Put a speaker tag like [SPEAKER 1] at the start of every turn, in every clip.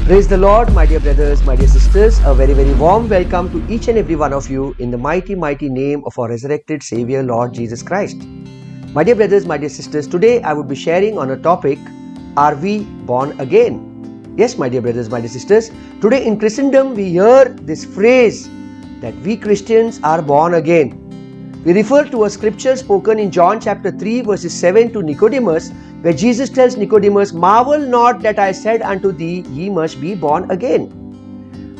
[SPEAKER 1] Praise the Lord, my dear brothers, my dear sisters. A very, very warm welcome to each and every one of you in the mighty, mighty name of our resurrected Savior, Lord Jesus Christ. My dear brothers, my dear sisters, today I would be sharing on a topic, are we born again? Yes, my dear brothers, my dear sisters, today in Christendom we hear this phrase that we Christians are born again. We refer to a scripture spoken in John chapter 3 verses 7 to Nicodemus, where Jesus tells Nicodemus, "Marvel not that I said unto thee, ye must be born again."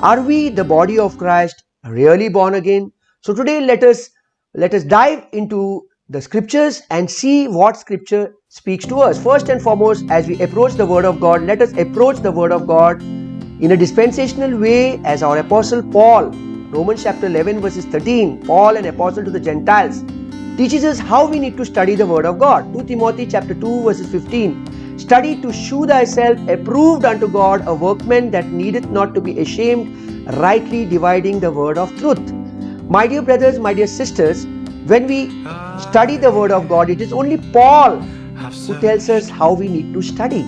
[SPEAKER 1] Are we, the body of Christ, really born again? So today let us dive into the scriptures and see what scripture speaks to us. First and foremost, as we approach the word of God, let us approach the word of God in a dispensational way as our apostle Paul, Romans chapter 11 verses 13, Paul, an apostle to the Gentiles, teaches us how we need to study the word of God. 2 Timothy chapter 2 verses 15, study to shew thyself approved unto God, a workman that needeth not to be ashamed, rightly dividing the word of truth. My dear brothers, my dear sisters, when we study the word of God, it is only Paul who tells us how we need to study.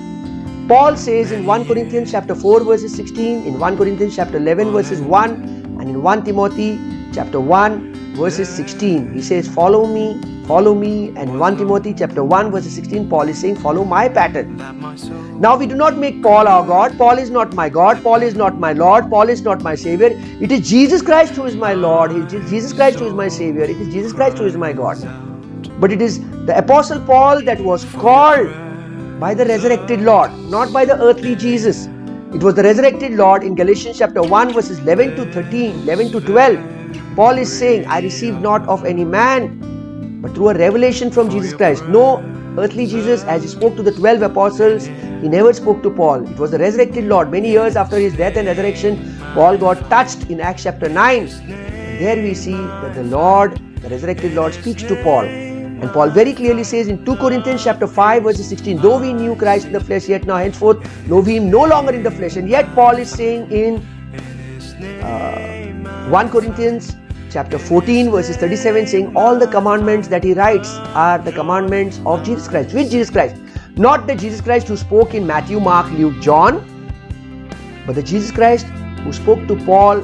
[SPEAKER 1] Paul says in 1 Corinthians chapter 4 verses 16, in 1 Corinthians chapter 11 verses 1, and in 1 Timothy chapter 1 verses 16, he says, follow me, and 1 Timothy chapter 1 verses 16, Paul is saying, follow my pattern. Now we do not make Paul our God. Paul is not my God. Paul is not my Lord. Paul is not my Savior. It is Jesus Christ who is my Lord. It is Jesus Christ who is my Savior. It is Jesus Christ who is my God. But it is the apostle Paul that was called by the resurrected Lord, not by the earthly Jesus. It was the resurrected Lord. In Galatians chapter 1 verses 11 to 13, 11 to 12, Paul is saying, I received not of any man, but through a revelation from Jesus Christ. No earthly Jesus, as he spoke to the 12 apostles, he never spoke to Paul. It was the resurrected Lord. Many years after his death and resurrection, Paul got touched in Acts chapter 9. And there we see that the Lord, the resurrected Lord, speaks to Paul. And Paul very clearly says in 2 Corinthians chapter 5 verses 16, though we knew Christ in the flesh, yet now henceforth know we him no longer in the flesh. And yet Paul is saying in 1 Corinthians chapter 14 verses 37, saying all the commandments that he writes are the commandments of Jesus Christ. Which Jesus Christ? Not the Jesus Christ who spoke in Matthew, Mark, Luke, John, but the Jesus Christ who spoke to Paul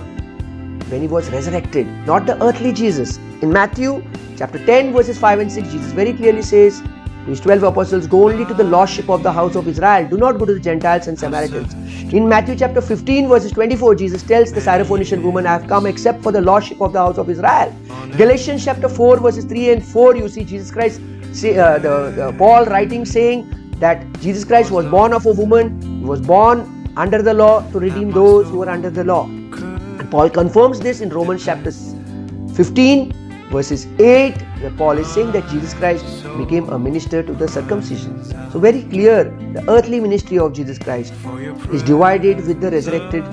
[SPEAKER 1] when he was resurrected, not the earthly Jesus. In Matthew chapter 10 verses 5 and 6, Jesus very clearly says to his 12 apostles, go only to the lost sheep of the house of Israel. Do not go to the Gentiles and Samaritans. In Matthew chapter 15 verses 24, Jesus tells the Syrophoenician woman, I have come except for the lost sheep of the house of Israel. Galatians chapter 4 verses 3 and 4, you see Jesus Christ, Paul writing saying that Jesus Christ was born of a woman. He was born under the law to redeem those who were under the law. And Paul confirms this in Romans chapter 15 verses 8, where Paul is saying that Jesus Christ became a minister to the circumcision. So very clear, the earthly ministry of Jesus Christ is divided with the resurrected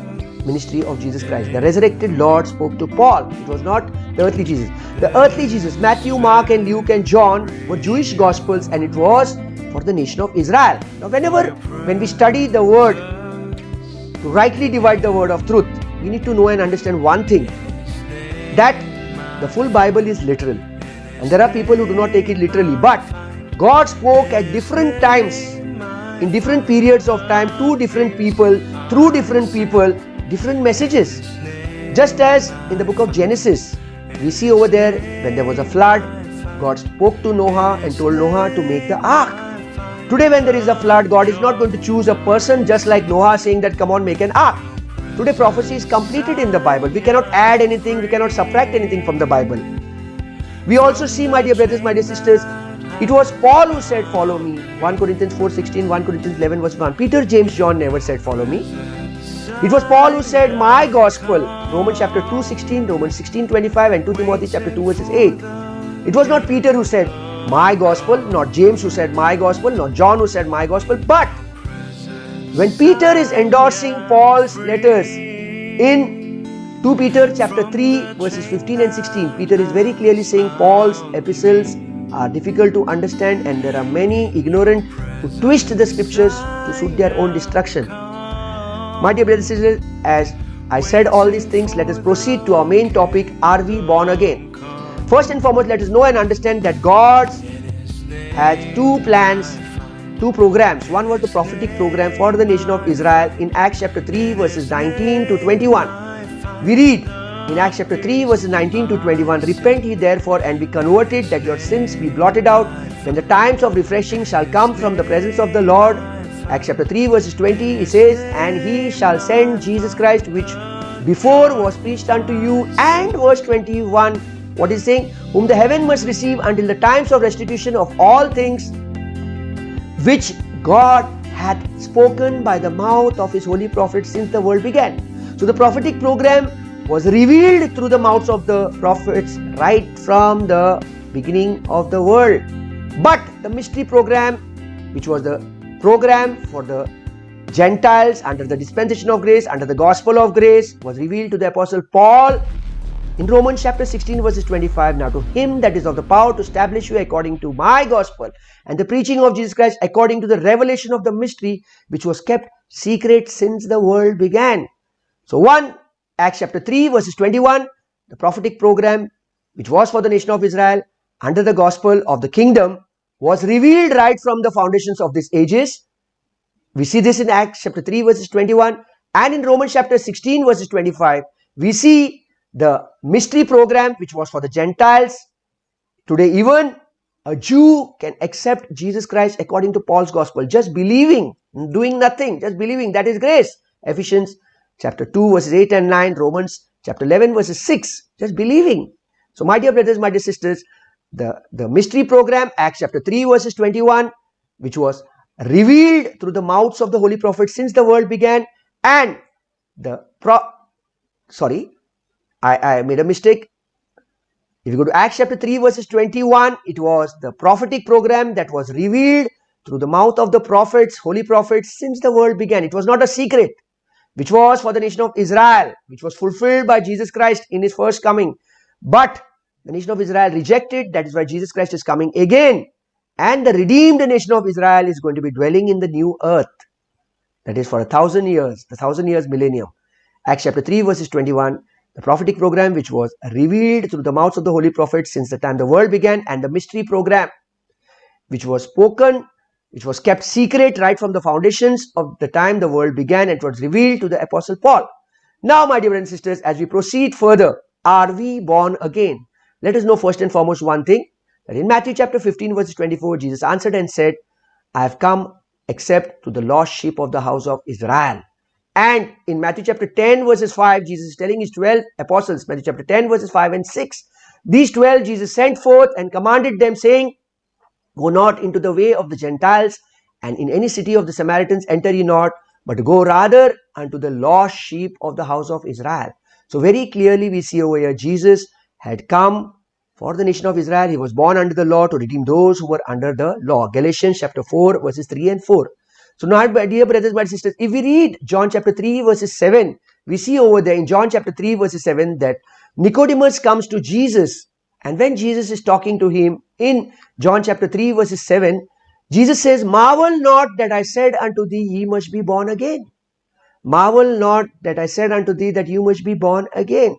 [SPEAKER 1] ministry of Jesus Christ. The resurrected Lord spoke to Paul. It was not the earthly Jesus. The earthly Jesus, Matthew, Mark and Luke and John, were Jewish gospels, and it was for the nation of Israel. Now when we study the word to rightly divide the word of truth, we need to know and understand one thing, that the full Bible is literal, and there are people who do not take it literally, but God spoke at different times, in different periods of time, to different people, through different people, different messages. Just as in the book of Genesis, we see over there, when there was a flood, God spoke to Noah and told Noah to make the ark. Today when there is a flood, God is not going to choose a person just like Noah saying that come on, make an ark. Today prophecy is completed in the Bible. We cannot add anything, we cannot subtract anything from the Bible. We also see, my dear brothers, my dear sisters, it was Paul who said follow me. 1 Corinthians 4:16, 1 Corinthians 11 verse 1. Peter, James, John never said follow me. It was Paul who said my gospel. Romans chapter 2:16, Romans 16:25 and 2 Timothy chapter 2 verses 8. It was not Peter who said my gospel, not James who said my gospel, not John who said my gospel, but when Peter is endorsing Paul's letters in 2 Peter chapter 3 verses 15 and 16, Peter is very clearly saying Paul's epistles are difficult to understand, and there are many ignorant who twist the scriptures to suit their own destruction. My dear brothers and sisters, as I said all these things, let us proceed to our main topic, are we born again? First and foremost, let us know and understand that God has two plans two programs. One was the prophetic program for the nation of Israel in Acts chapter 3 verses 19 to 21. We read in Acts chapter 3 verses 19 to 21, "Repent ye therefore and be converted, that your sins be blotted out, when the times of refreshing shall come from the presence of the Lord." Acts chapter 3 verses 20, it says, "And he shall send Jesus Christ, which before was preached unto you." And verse 21, what is saying? "Whom the heaven must receive until the times of restitution of all things, which God hath spoken by the mouth of his holy prophets since the world began." So the prophetic program was revealed through the mouths of the prophets right from the beginning of the world. But the mystery program, which was the program for the Gentiles under the dispensation of grace, under the gospel of grace, was revealed to the apostle Paul in Romans chapter 16 verses 25. "Now to him that is of the power to establish you according to my gospel and the preaching of Jesus Christ, according to the revelation of the mystery which was kept secret since the world began." So Acts chapter 3 verses 21, the prophetic program which was for the nation of Israel under the gospel of the kingdom was revealed right from the foundations of these ages. We see this in Acts chapter 3 verses 21, and in Romans chapter 16 verses 25 we see the mystery program which was for the Gentiles. Today even a Jew can accept Jesus Christ according to Paul's gospel, just believing, doing nothing, just believing. That is grace. Ephesians chapter 2 verses 8 and 9, Romans chapter 11 verses 6, just believing. So my dear brothers, my dear sisters, the mystery program, Acts chapter 3 verses 21, which was revealed through the mouths of the holy prophets since the world began, and I made a mistake. If you go to Acts chapter 3 verses 21, it was the prophetic program that was revealed through the mouth of the prophets, holy prophets, since the world began. It was not a secret, which was for the nation of Israel, which was fulfilled by Jesus Christ in his first coming. But the nation of Israel rejected. That is why Jesus Christ is coming again. And the redeemed nation of Israel is going to be dwelling in the new earth. That is for 1,000 years, the 1,000 years millennium. Acts chapter 3 verses 21, the prophetic program which was revealed through the mouths of the holy prophets since the time the world began, and the mystery program which was spoken, which was kept secret right from the foundations of the time the world began, and it was revealed to the apostle Paul. Now my dear brothers and sisters, as we proceed further, are we born again? Let us know first and foremost one thing, that in Matthew chapter 15 verses 24, Jesus answered and said, "I have come except to the lost sheep of the house of Israel." And in Matthew chapter 10 verses 5, Jesus is telling his 12 apostles, Matthew chapter 10 verses 5 and 6, these 12 Jesus sent forth and commanded them, saying, "Go not into the way of the Gentiles, and in any city of the Samaritans enter ye not, but go rather unto the lost sheep of the house of Israel." So very clearly we see over here, Jesus had come for the nation of Israel. He was born under the law to redeem those who were under the law. Galatians chapter 4 verses 3 and 4. So now, my dear brothers, my sisters, if we read John chapter 3 verses 7, we see over there in John chapter 3 verses 7 that Nicodemus comes to Jesus, and when Jesus is talking to him in John chapter 3 verses 7, Jesus says, "Marvel not that I said unto thee, ye must be born again." Marvel not that I said unto thee that you must be born again.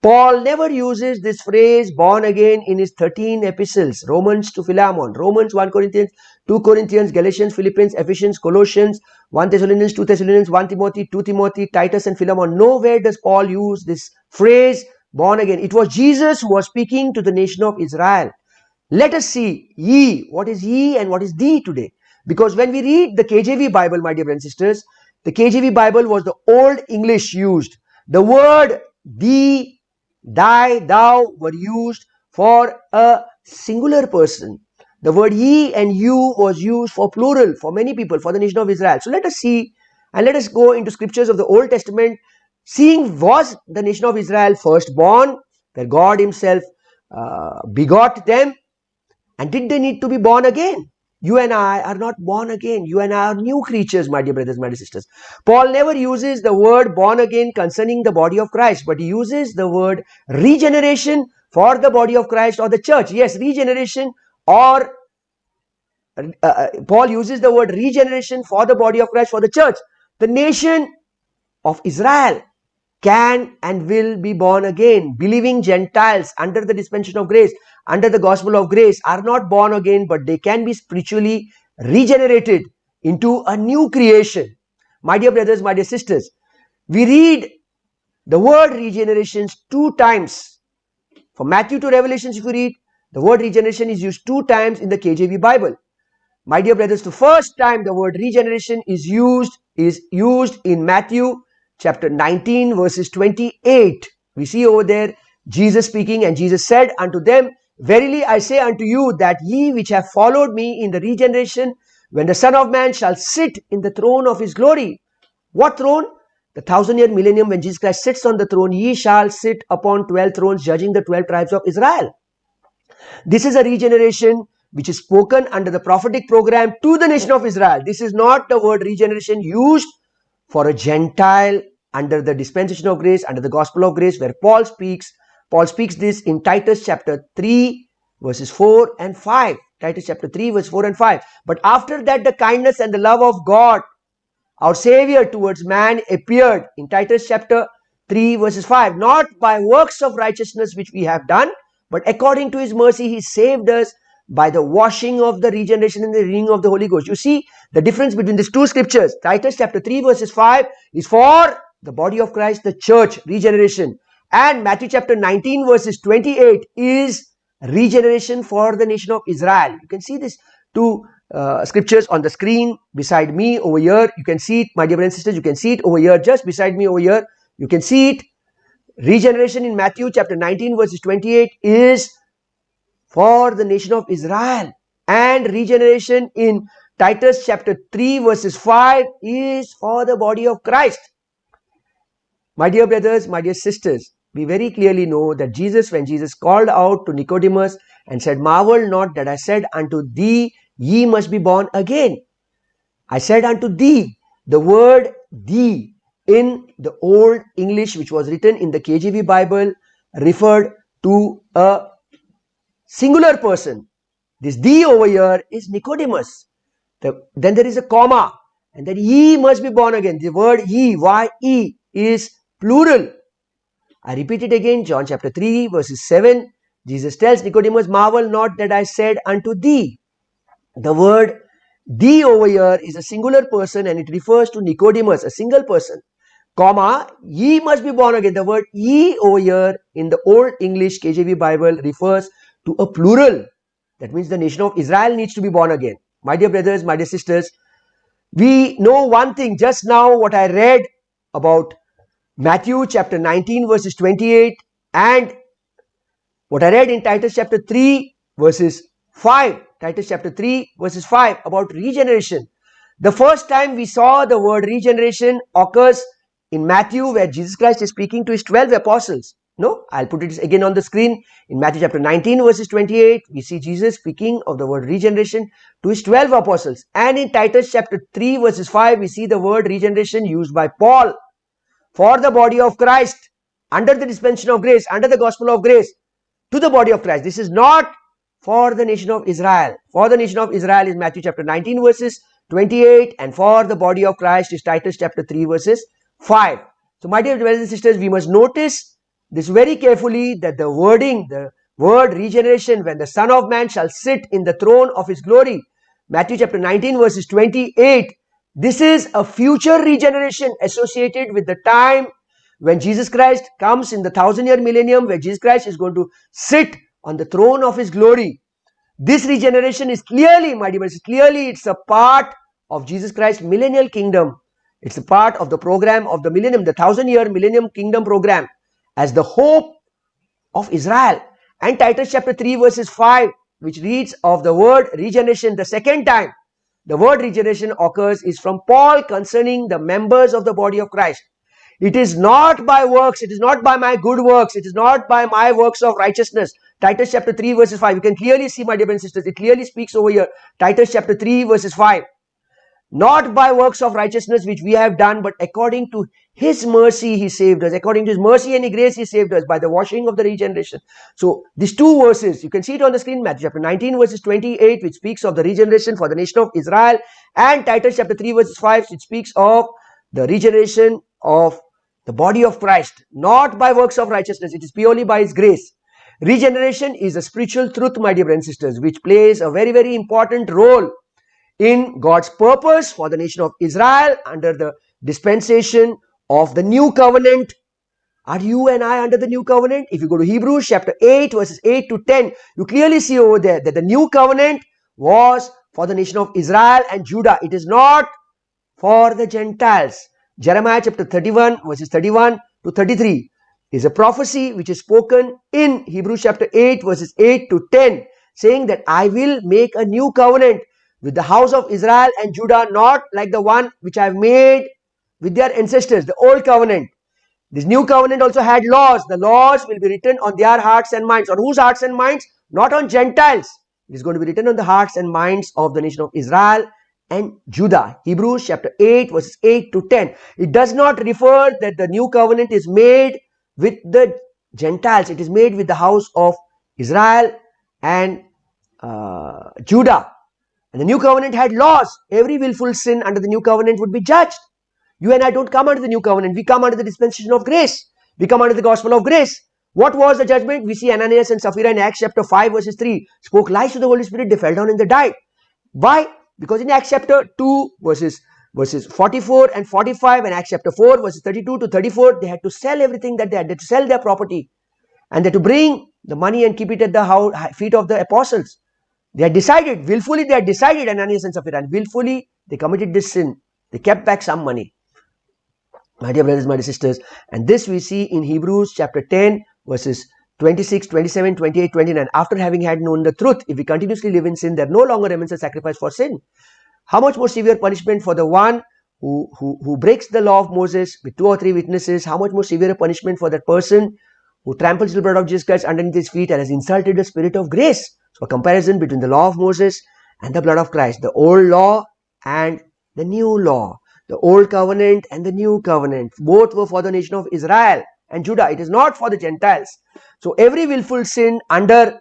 [SPEAKER 1] Paul never uses this phrase born again in his 13 epistles. Romans to Philemon, Romans, 1 Corinthians, 2 Corinthians, Galatians, Philippians, Ephesians, Colossians, 1 Thessalonians, 2 Thessalonians, 1 Timothy, 2 Timothy, Titus and Philemon. Nowhere does Paul use this phrase born again. It was Jesus who was speaking to the nation of Israel. Let us see ye. What is ye and what is thee today? Because when we read the KJV Bible, my dear brothers and sisters, the KJV Bible was the old English used. The word thee, thy, thou were used for a singular person. The word ye and you was used for plural, for many people, for the nation of Israel. So let us see and let us go into scriptures of the Old Testament, seeing was the nation of Israel first born, where God himself begot them, and did they need to be born again? You and I are not born again. You and I are new creatures, my dear brothers, my dear sisters. Paul never uses the word born again concerning the body of Christ, but he uses the word regeneration for the body of Christ or the church. Yes, regeneration, or Paul uses the word regeneration for the body of Christ, for the church. The nation of Israel can and will be born again. Believing Gentiles under the dispensation of grace, under the gospel of grace, are not born again, but they can be spiritually regenerated into a new creation. My dear brothers, my dear sisters, we read the word regeneration 2 times. From Matthew to Revelations, if you read, the word regeneration is used 2 times in the KJV Bible. My dear brothers, the first time the word regeneration is used in Matthew chapter 19 verses 28. We see over there Jesus speaking, and Jesus said unto them, Verily I say unto you that ye which have followed me in the regeneration, when the Son of Man shall sit in the throne of his glory. What throne? The 1,000-year millennium, when Jesus Christ sits on the throne, ye shall sit upon 12 thrones, judging the 12 tribes of Israel. This is a regeneration which is spoken under the prophetic program to the nation of Israel. This is not the word regeneration used for a Gentile under the dispensation of grace, under the gospel of grace, where Paul speaks. Paul speaks this in Titus chapter 3 verses 4 and 5. Titus chapter 3 verse 4 and 5. But after that the kindness and the love of God, our Savior towards man, appeared in Titus chapter 3 verses 5. Not by works of righteousness which we have done, but according to his mercy he saved us by the washing of the regeneration and the renewing of the Holy Ghost. You see the difference between these two scriptures. Titus chapter 3 verses 5 is for the body of Christ, the church, regeneration. And Matthew chapter 19 verses 28 is regeneration for the nation of Israel. You can see this two scriptures on the screen beside me over here. You can see it, my dear brothers and sisters. You can see it over here, just beside me over here. You can see it. Regeneration in Matthew chapter 19 verses 28 is for the nation of Israel, and regeneration in Titus chapter 3 verses 5 is for the body of Christ. My dear brothers, my dear sisters, we very clearly know that when Jesus called out to Nicodemus and said, Marvel not that I said unto thee, ye must be born again. I said unto thee. The word thee in the Old English, which was written in the KJV Bible, referred to a singular person. This thee over here is Nicodemus. Then there is a comma, and then ye must be born again. The word ye, Y-E, is plural. I repeat it again, John chapter 3 verses 7. Jesus tells Nicodemus, Marvel not that I said unto thee. The word thee over here is a singular person, and it refers to Nicodemus, a single person. Comma, ye must be born again. The word ye over here in the Old English KJV Bible refers to a plural. That means the nation of Israel needs to be born again. My dear brothers, my dear sisters, we know one thing just now, what I read about Matthew chapter 19 verses 28 and what I read in Titus chapter 3 verses 5. Titus chapter 3 verses 5 about regeneration. The first time we saw the word regeneration occurs in Matthew, where Jesus Christ is speaking to his 12 apostles. No, I'll put it again on the screen. In Matthew chapter 19 verses 28, we see Jesus speaking of the word regeneration to his 12 apostles. And in Titus chapter 3 verses 5, we see the word regeneration used by Paul for the body of Christ, under the dispensation of grace, under the gospel of grace, to the body of Christ. This is not for the nation of Israel. For the nation of Israel is Matthew chapter 19 verses 28, and for the body of Christ is Titus chapter 3 verses 5. So my dear brothers and sisters, we must notice this very carefully, that the wording, the word regeneration, when the Son of Man shall sit in the throne of his glory, Matthew chapter 19 verses 28, this is a future regeneration associated with the time when Jesus Christ comes in the 1,000-year millennium, where Jesus Christ is going to sit on the throne of his glory. This regeneration is clearly, my dear brothers, clearly it's a part of Jesus Christ's millennial kingdom. It's a part of the program of the millennium, the 1,000-year millennium kingdom program, as the hope of Israel. And Titus chapter 3 verses 5, which reads of the word regeneration the second time. The word regeneration occurs is from Paul concerning the members of the body of Christ. It is not by works, it is not by my good works, it is not by my works of righteousness. Titus chapter 3 verses 5. You can clearly see, my dear brothers and sisters, it clearly speaks over here. Titus chapter 3 verses 5. Not by works of righteousness which we have done, but according to his mercy he saved us. According to his mercy and his grace he saved us by the washing of the regeneration. So these two verses, you can see it on the screen, Matthew chapter 19 verses 28, which speaks of the regeneration for the nation of Israel, and Titus chapter 3 verses 5, which speaks of the regeneration of the body of Christ. Not by works of righteousness, it is purely by his grace. Regeneration is a spiritual truth, my dear brothers and sisters, which plays a very, very important role in God's purpose for the nation of Israel under the dispensation of the new covenant. Are you and I under the new covenant? If you go to Hebrews chapter 8 verses 8 to 10, you clearly see over there that the new covenant was for the nation of Israel and Judah. It is not for the Gentiles. Jeremiah chapter 31 verses 31 to 33 is a prophecy which is spoken in Hebrews chapter 8 verses 8 to 10, saying that I will make a new covenant with the house of Israel and Judah, not like the one which I have made with their ancestors, the old covenant. This new covenant also had laws. The laws will be written on their hearts and minds. On whose hearts and minds? Not on Gentiles. It is going to be written on the hearts and minds of the nation of Israel and Judah. Hebrews chapter 8 verses 8 to 10. It does not refer that the new covenant is made with the Gentiles. It is made with the house of Israel and Judah. And the new covenant had laws. Every willful sin under the new covenant would be judged. You and I don't come under the new covenant. We come under the dispensation of grace. We come under the gospel of grace. What was the judgment? We see Ananias and Sapphira in Acts chapter 5 verses 3. Spoke lies to the Holy Spirit. They fell down and they died. Why? Because in Acts chapter 2 verses 44 and 45 and Acts chapter 4 verses 32 to 34, they had to sell everything that they had. They had to sell their property. And they had to bring the money and keep it at the feet of the apostles. They had decided, willfully they had decided, Ananias and Sapphira, and willfully they committed this sin. They kept back some money. My dear brothers, my dear sisters, and this we see in Hebrews chapter 10 verses 26, 27, 28, 29. After having had known the truth, if we continuously live in sin, there no longer remains a sacrifice for sin. How much more severe punishment for the one who breaks the law of Moses with 2 or 3 witnesses? How much more severe a punishment for that person who tramples the blood of Jesus Christ underneath his feet and has insulted the Spirit of grace? So a comparison between the law of Moses and the blood of Christ, the old law and the new law. The old covenant and the new covenant, both were for the nation of Israel and Judah. It is not for the Gentiles. So every willful sin under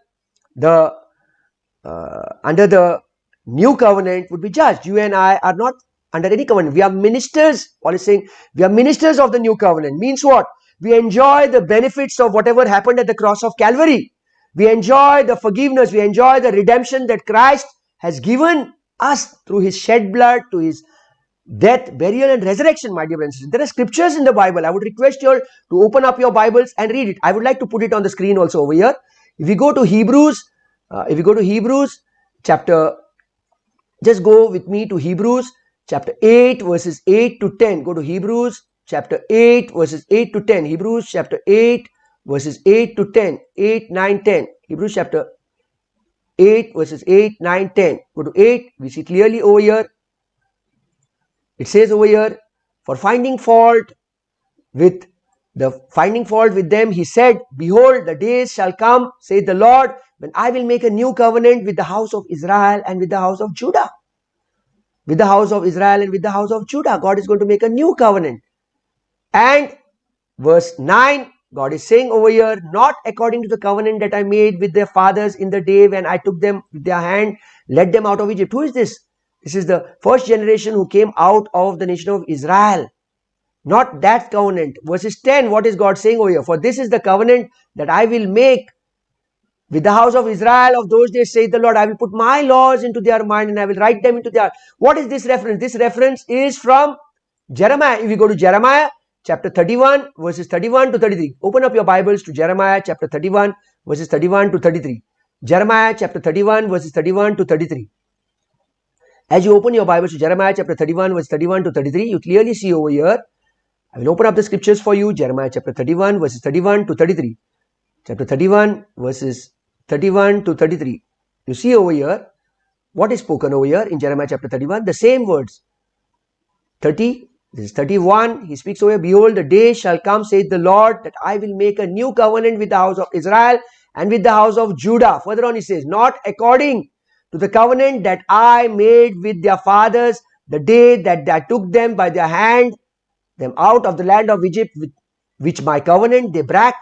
[SPEAKER 1] the new covenant would be judged. You and I are not under any covenant. We are ministers. Paul is saying we are ministers of the new covenant. Means what? We enjoy the benefits of whatever happened at the cross of Calvary. We enjoy the forgiveness. We enjoy the redemption that Christ has given us through his shed blood, to his death, burial and resurrection, my dear friends. There are scriptures in the Bible. I would request you all to open up your Bibles and read it. I would like to put it on the screen also over here. If we go to Hebrews, chapter, just go with me to Hebrews chapter 8 verses 8 to 10. Go to Hebrews chapter 8 verses 8 to 10. Hebrews chapter 8 verses 8 to 10. 8, 9, 10. Hebrews chapter 8 verses 8, 9, 10. Go to 8. We see clearly over here. It says over here, for finding fault with them, he said, behold, the days shall come, saith the Lord, when I will make a new covenant with the house of Israel and with the house of Judah. With the house of Israel and with the house of Judah, God is going to make a new covenant. And verse 9, God is saying over here, not according to the covenant that I made with their fathers in the day when I took them with their hand, led them out of Egypt. Who is this? This is the first generation who came out of the nation of Israel. Not that covenant. Verses 10, what is God saying over here? For this is the covenant that I will make with the house of Israel of those days, saith the Lord. I will put my laws into their mind and I will write them into their heart. What is this reference? This reference is from Jeremiah. If we go to Jeremiah chapter 31 verses 31 to 33. Open up your Bibles to Jeremiah chapter 31 verses 31 to 33. Jeremiah chapter 31 verses 31 to 33. As you open your Bibles to Jeremiah chapter 31 verse 31 to 33, you clearly see over here, I will open up the scriptures for you. Jeremiah chapter 31 verses 31 to 33. Chapter 31 verses 31 to 33. You see over here, what is spoken over here in Jeremiah chapter 31? The same words. 30, this is 31. He speaks over here, behold, the day shall come, saith the Lord, that I will make a new covenant with the house of Israel and with the house of Judah. Further on he says, not according to the covenant that I made with their fathers the day that I took them by their hand, them out of the land of Egypt, with which my covenant they brak,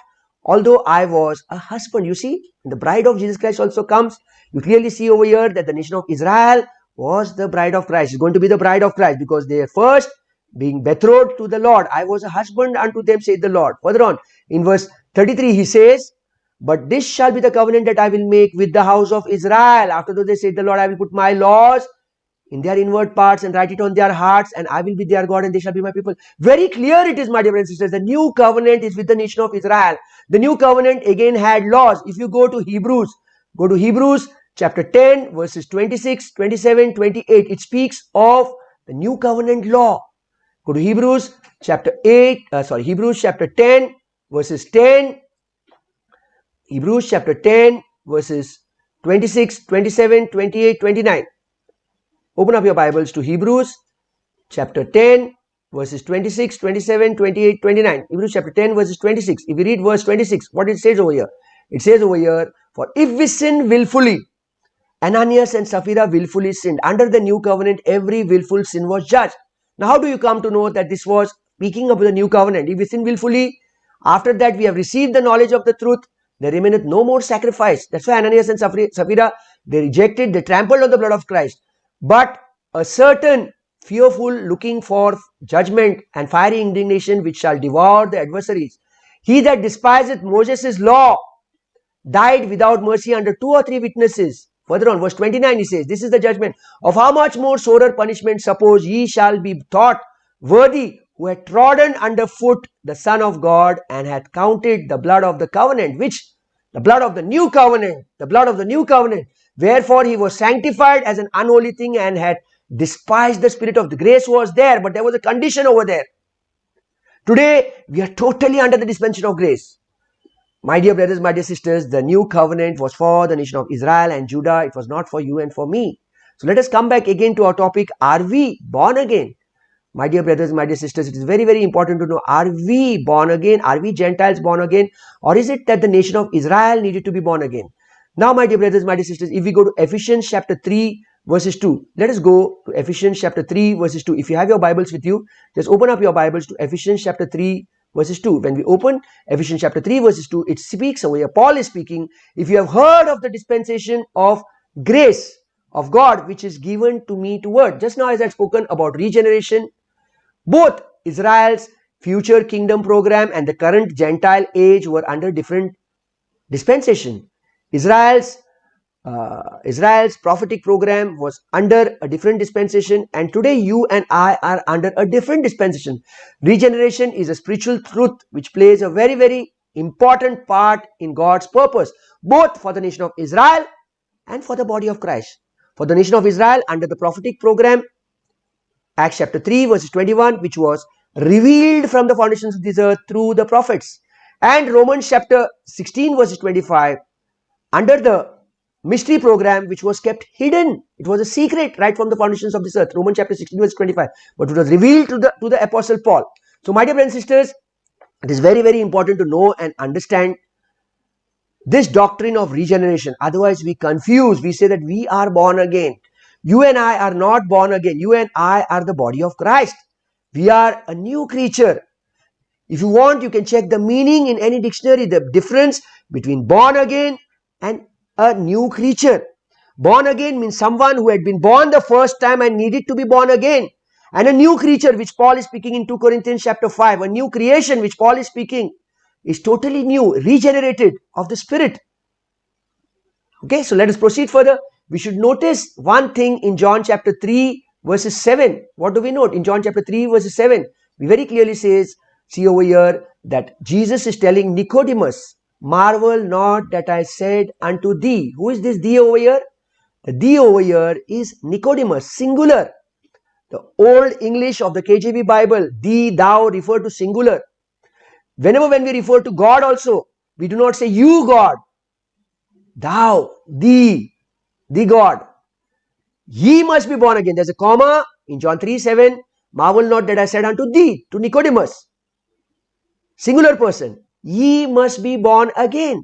[SPEAKER 1] although I was a husband. You see, the bride of Jesus Christ also comes. You clearly see over here that the nation of Israel was the bride of Christ. It's going to be the bride of Christ because they are first being betrothed to the Lord. I was a husband unto them, saith the Lord. Further on, in verse 33, he says, but this shall be the covenant that I will make with the house of Israel. After that, they said the Lord, I will put my laws in their inward parts and write it on their hearts, and I will be their God and they shall be my people. Very clear it is, my dear brothers and sisters. The new covenant is with the nation of Israel. The new covenant again had laws. If you go to Hebrews chapter 10 verses 26, 27, 28. It speaks of the new covenant law. Go to Hebrews chapter 10 verses 10. Hebrews chapter 10 verses 26, 27, 28, 29. Open up your Bibles to Hebrews chapter 10 verses 26, 27, 28, 29. Hebrews chapter 10 verses 26. If we read verse 26, what it says over here? It says over here, for if we sin willfully, Ananias and Sapphira willfully sinned. Under the new covenant, every willful sin was judged. Now, how do you come to know that this was speaking of the new covenant? If we sin willfully, after that we have received the knowledge of the truth, there remaineth no more sacrifice. That's why Ananias and Sapphira, they rejected, they trampled on the blood of Christ. But a certain fearful looking for judgment and fiery indignation which shall devour the adversaries. He that despiseth Moses' law died without mercy under 2 or 3 witnesses. Further on, verse 29, he says, this is the judgment. Of how much more sorer punishment, suppose ye shall be thought worthy, who had trodden under foot the Son of God, and had counted the blood of the covenant, which the blood of the new covenant, wherefore he was sanctified as an unholy thing, and had despised the Spirit of the grace was there, but there was a condition over there. Today, we are totally under the dispensation of grace. My dear brothers, my dear sisters, the new covenant was for the nation of Israel and Judah. It was not for you and for me. So let us come back again to our topic. Are we born again? My dear brothers, my dear sisters, it is very, very important to know, are we born again? Are we Gentiles born again? Or is it that the nation of Israel needed to be born again? Now, my dear brothers, my dear sisters, if we go to Ephesians chapter 3 verses 2. Let us go to Ephesians chapter 3 verses 2. If you have your Bibles with you, just open up your Bibles to Ephesians chapter 3 verses 2. When we open Ephesians chapter 3 verses 2, it speaks over here. Paul is speaking. If you have heard of the dispensation of grace of God, which is given to me to word. Just now as I had spoken about regeneration, both Israel's future kingdom program and the current Gentile age were under different dispensation. Israel's prophetic program was under a different dispensation, and today you and I are under a different dispensation. Regeneration is a spiritual truth which plays a very, very important part in God's purpose, both for the nation of Israel and for the body of Christ. For the nation of Israel, under the prophetic program, Acts chapter 3 verses 21, which was revealed from the foundations of this earth through the prophets, and Romans chapter 16 verses 25, under the mystery program which was kept hidden. It was a secret right from the foundations of this earth. Romans chapter 16 verse 25. But it was revealed to the apostle Paul. So my dear brothers and sisters, it is very, very important to know and understand this doctrine of regeneration. Otherwise we confuse. We say that we are born again. You and I are not born again. You and I are the body of Christ. We are a new creature. If you want, you can check the meaning in any dictionary, the difference between born again and a new creature. Born again means someone who had been born the first time and needed to be born again. And a new creature, which Paul is speaking in 2 Corinthians chapter 5, a new creation which Paul is speaking, is totally new, regenerated of the Spirit. Okay, so let us proceed further. We should notice one thing in John chapter 3 verses 7. What do we note? In John chapter 3 verses 7, we very clearly says, see over here, that Jesus is telling Nicodemus, marvel not that I said unto thee. Who is this thee over here? The thee over here is Nicodemus, singular. The old English of the KJV Bible, thee, thou refer to singular. Whenever when we refer to God also, we do not say you God, thou, thee, the God. Ye must be born again. There's a comma in John 3:7. Marvel not that I said unto thee, to Nicodemus. Singular person. Ye must be born again.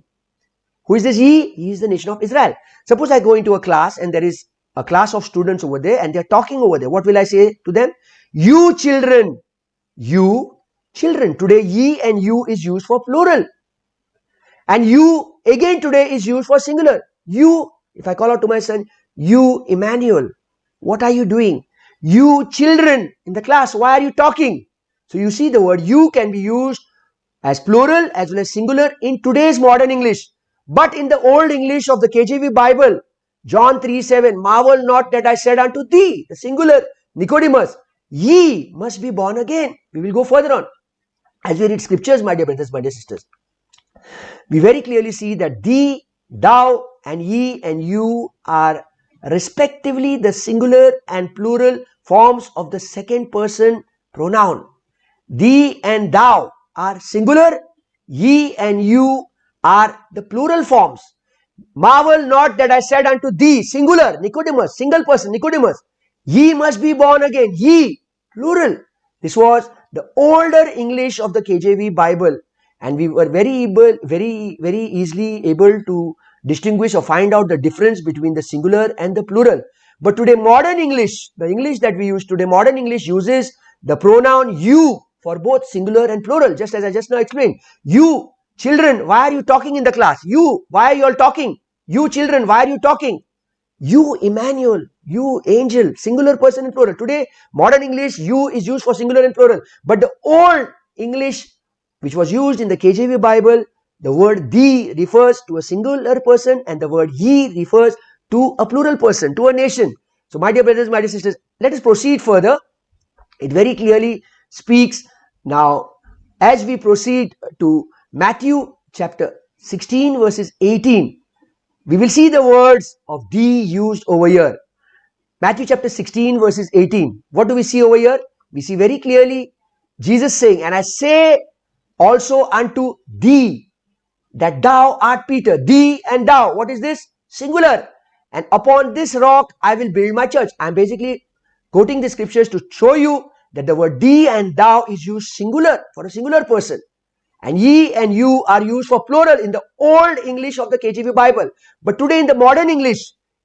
[SPEAKER 1] Who is this ye? He is the nation of Israel. Suppose I go into a class and there is a class of students over there and they are talking over there. What will I say to them? You children. You children. Today ye and you is used for plural. And you again today is used for singular. You, if I call out to my son, you Emmanuel, what are you doing? You children in the class, why are you talking? So you see the word you can be used as plural as well as singular in today's modern English. But in the old English of the KJV Bible, John 3:7, marvel not that I said unto thee, the singular, Nicodemus, ye must be born again. We will go further on. As we read scriptures, my dear brothers, my dear sisters, we very clearly see that thee, thou, and ye and you are respectively the singular and plural forms of the second person pronoun. Thee and thou are singular, ye and you are the plural forms. Marvel not that I said unto thee, singular, Nicodemus, single person, Nicodemus, ye must be born again, ye, plural. This was the older English of the KJV Bible, and we were very easily able to distinguish or find out the difference between the singular and the plural. But today modern English, the English that we use today, modern English uses the pronoun you for both singular and plural, just as I just now explained. You, children, why are you talking in the class? You, why are you all talking? You children, why are you talking? You, Emmanuel, you, angel, singular person and plural. Today, modern English, you is used for singular and plural. But the old English, which was used in the KJV Bible, the word thee refers to a singular person and the word ye refers to a plural person, to a nation. So, my dear brothers, my dear sisters, let us proceed further. It very clearly speaks. Now, as we proceed to Matthew chapter 16 verses 18, we will see the words of thee used over here. Matthew chapter 16 verses 18. What do we see over here? We see very clearly Jesus saying, and I say also unto thee that thou art Peter. Thee and thou. What is this? Singular. And upon this rock I will build my church. I am basically quoting the scriptures to show you that the word thee and thou is used singular for a singular person. And ye and you are used for plural in the old English of the KJV Bible. But today in the modern English,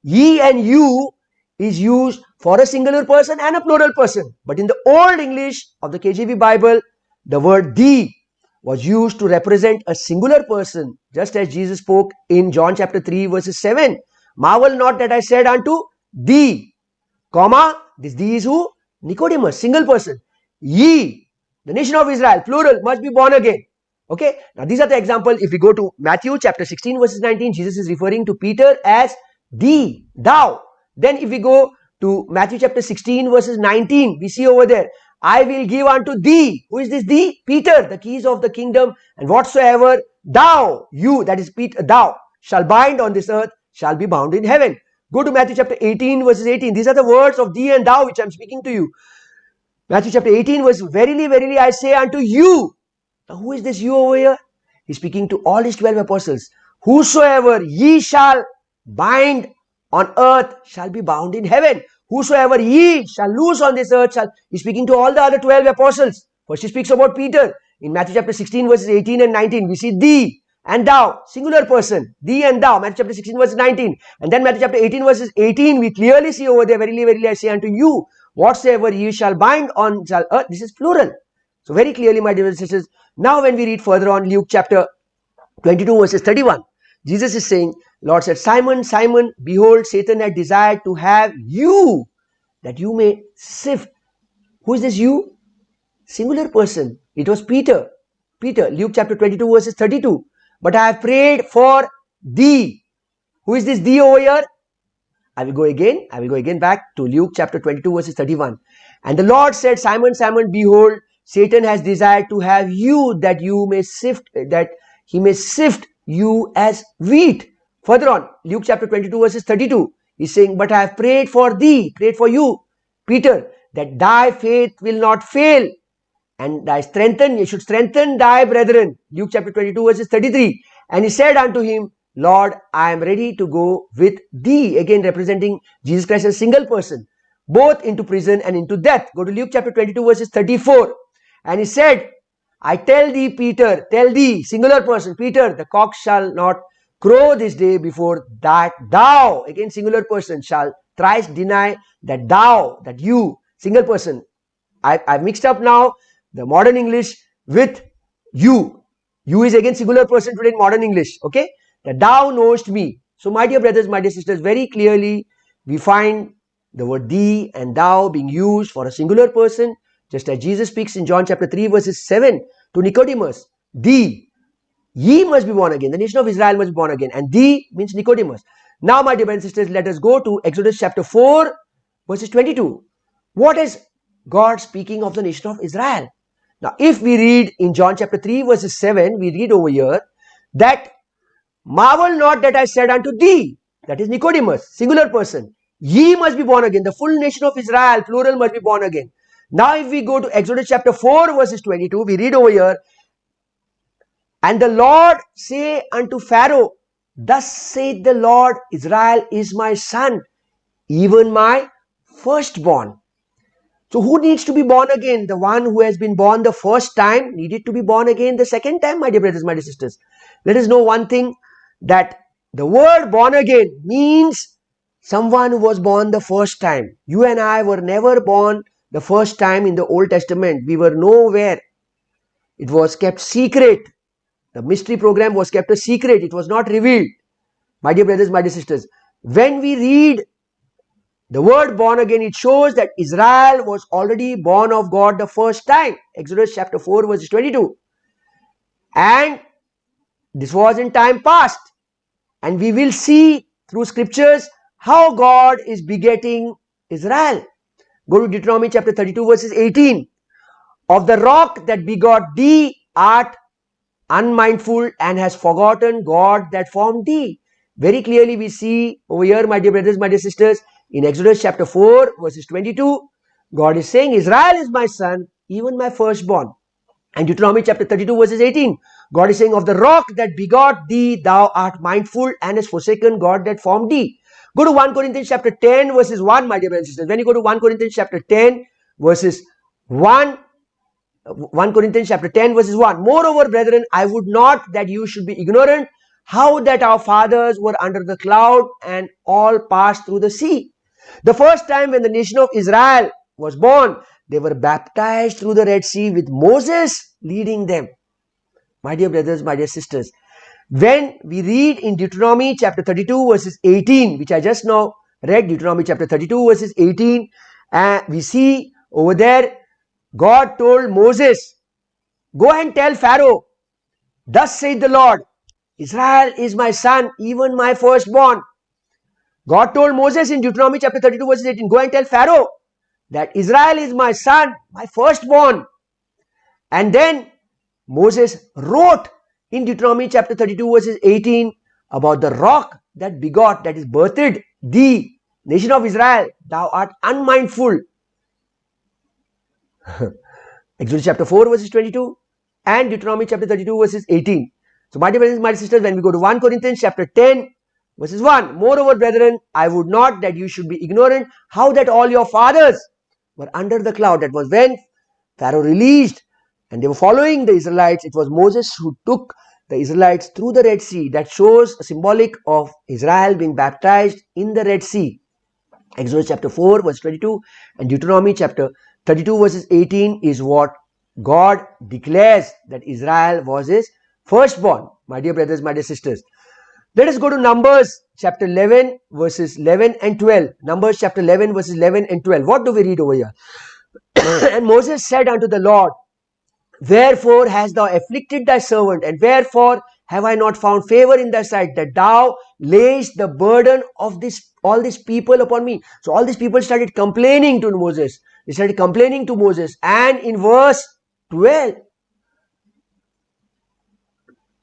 [SPEAKER 1] ye and you is used for a singular person and a plural person. But in the old English of the KJV Bible, the word thee was used to represent a singular person, just as Jesus spoke in John chapter 3 verses 7. Marvel not that I said unto thee, comma, this thee is who? Nicodemus, single person. Ye, the nation of Israel, plural, must be born again. Okay, now these are the examples. If we go to Matthew chapter 16 verses 19, Jesus is referring to Peter as thee, thou. Then if we go to Matthew chapter 16 verses 19, we see over there, I will give unto thee. Who is this thee? Peter, the keys of the kingdom, and whatsoever thou, you, that is Peter, thou, shall bind on this earth, shall be bound in heaven. Go to Matthew chapter 18 verses 18. These are the words of thee and thou which I am speaking to you. Matthew chapter 18 verse, verily, verily, I say unto you. Now who is this you over here? He's speaking to all his 12 apostles. Whosoever ye shall bind on earth shall be bound in heaven. Whosoever ye shall loose on this earth shall. He's speaking to all the other 12 apostles. First he speaks about Peter. In Matthew chapter 16 verses 18 and 19, we see thee and thou, singular person, thee and thou, Matthew chapter 16 verses 19. And then Matthew chapter 18 verses 18, we clearly see over there, verily, verily, I say unto you, whatsoever ye shall bind on shall earth. This is plural. So very clearly, my dear sisters, now when we read further on Luke chapter 22 verses 31, Jesus is saying, Lord said, Simon, Simon, behold, Satan had desired to have you, that you may sift. Who is this you? Singular person. It was Peter. Peter, Luke chapter 22 verses 32. But I have prayed for thee. Who is this thee over here? I will go again back to Luke chapter 22 verses 31. And the Lord said, Simon, Simon, behold, Satan has desired to have you, that you may sift, that he may sift you as wheat. Further on, Luke chapter 22 verses 32, he's saying, but I have prayed for thee, prayed for you, Peter, that thy faith will not fail, and you should strengthen thy brethren. Luke chapter 22 verses 33, and he said unto him, Lord, I am ready to go with thee, again representing Jesus Christ as a single person, both into prison and into death. Go to Luke chapter 22 verses 34. And he said, I tell thee, Peter, tell thee, singular person, Peter, the cock shall not crow this day before that thou, again singular person, shall thrice deny that thou, that you, single person. I've mixed up now the modern English with you. You is again singular person today in modern English. Okay? That thou knowest me. So my dear brothers, my dear sisters, very clearly we find the word thee and thou being used for a singular person. Just as Jesus speaks in John chapter 3 verses 7 to Nicodemus, thee, ye must be born again. The nation of Israel must be born again. And thee means Nicodemus. Now, my dear brothers and sisters, let us go to Exodus chapter 4, verses 22. What is God speaking of the nation of Israel? Now, if we read in John chapter 3, verses 7, we read over here that marvel not that I said unto thee, that is Nicodemus, singular person, ye must be born again. The full nation of Israel, plural, must be born again. Now, if we go to Exodus chapter 4, verses 22, we read over here, and the Lord say unto Pharaoh, thus saith the Lord, Israel is my son, even my firstborn. So who needs to be born again? The one who has been born the first time needed to be born again the second time, my dear brothers, my dear sisters. Let us know one thing, that the word born again means someone who was born the first time. You and I were never born the first time in the Old Testament. We were nowhere. It was kept secret. The mystery program was kept a secret. It was not revealed. My dear brothers, my dear sisters, when we read the word born again, it shows that Israel was already born of God the first time. Exodus chapter 4, verse 22. And this was in time past. And we will see through scriptures how God is begetting Israel. Go to Deuteronomy chapter 32, verses 18. Of the rock that begot thee art unmindful and has forgotten God that formed thee. Very clearly we see over here, my dear brothers, my dear sisters, in Exodus chapter 4, verses 22, God is saying, Israel is my son, even my firstborn. And Deuteronomy chapter 32, verses 18, God is saying, of the rock that begot thee, thou art mindful and hast forsaken God that formed thee. Go to 1 Corinthians chapter 10, verses 1, my dear brothers and sisters. When you go to 1 Corinthians chapter 10, verses 1 Corinthians chapter 10, verses 1. Moreover, brethren, I would not that you should be ignorant how that our fathers were under the cloud and all passed through the sea. The first time when the nation of Israel was born, they were baptized through the Red Sea with Moses leading them. My dear brothers, my dear sisters, when we read in Deuteronomy chapter 32, verses 18, which I just now read, Deuteronomy chapter 32, verses 18, we see over there, God told Moses, go and tell Pharaoh, thus saith the Lord, Israel is my son, even my firstborn. God told Moses in Deuteronomy chapter 32, verses 18, go and tell Pharaoh that Israel is my son, my firstborn. And then Moses wrote in Deuteronomy chapter 32, verses 18, about the rock that begot, that is birthed thee, nation of Israel, thou art unmindful. Exodus chapter 4, verses 22 and Deuteronomy chapter 32, verses 18. So, my dear brothers, my sisters, when we go to 1 Corinthians chapter 10, verses 1, moreover, brethren, I would not that you should be ignorant how that all your fathers were under the cloud. That was when Pharaoh released and they were following the Israelites. It was Moses who took the Israelites through the Red Sea. That shows a symbolic of Israel being baptized in the Red Sea. Exodus chapter 4, verse 22 and Deuteronomy chapter 32, verses 18 is what God declares that Israel was his firstborn. My dear brothers, my dear sisters, let us go to Numbers chapter 11, verses 11 and 12. Numbers chapter 11, verses 11 and 12. What do we read over here? And Moses said unto the Lord, wherefore hast thou afflicted thy servant, and wherefore have I not found favor in thy sight, that thou layest the burden of all these people upon me? So all these people started complaining to Moses. They started complaining to Moses. And in verse 12,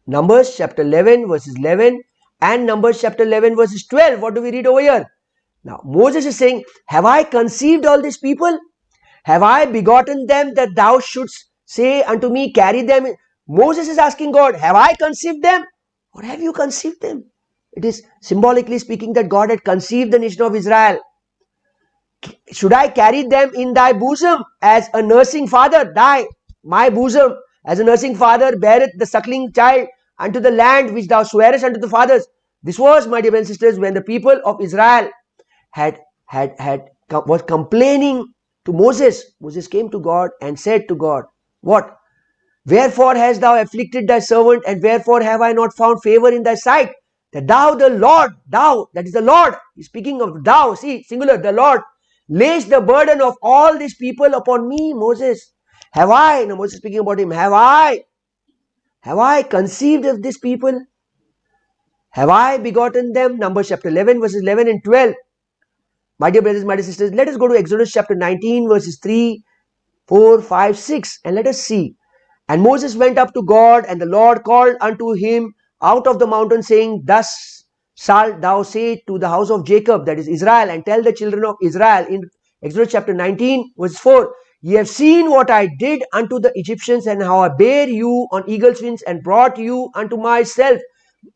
[SPEAKER 1] Numbers chapter 11, verses 11 and Numbers chapter 11, verses 12, what do we read over here? Now Moses is saying, have I conceived all these people? Have I begotten them that thou shouldst say unto me, carry them? Moses is asking God, have I conceived them or have you conceived them? It is symbolically speaking that God had conceived the nation of Israel. Should I carry them in thy bosom as a nursing father? My bosom, as a nursing father beareth the suckling child unto the land which thou swearest unto the fathers. This was, my dear brothers and sisters, when the people of Israel was complaining to Moses. Moses came to God and said to God, what? Wherefore hast thou afflicted thy servant, and wherefore have I not found favor in thy sight? That thou, the Lord, thou, that is the Lord, he's speaking of thou, see, singular, the Lord, lays the burden of all these people upon me, Moses. Have I, now Moses speaking about him, have I conceived of these people? have I begotten them? Numbers chapter 11 verses 11 and 12. My dear brothers, my dear sisters, let us go to Exodus chapter 19 verses 3, 4, 5, 6, and let us see. And Moses went up to God, and the Lord called unto him out of the mountain, saying, Thus shalt thou say to the house of Jacob, that is Israel, and tell the children of Israel, in Exodus chapter 19 verse 4, Ye have seen what I did unto the Egyptians, and how I bare you on eagle's wings, and brought you unto myself.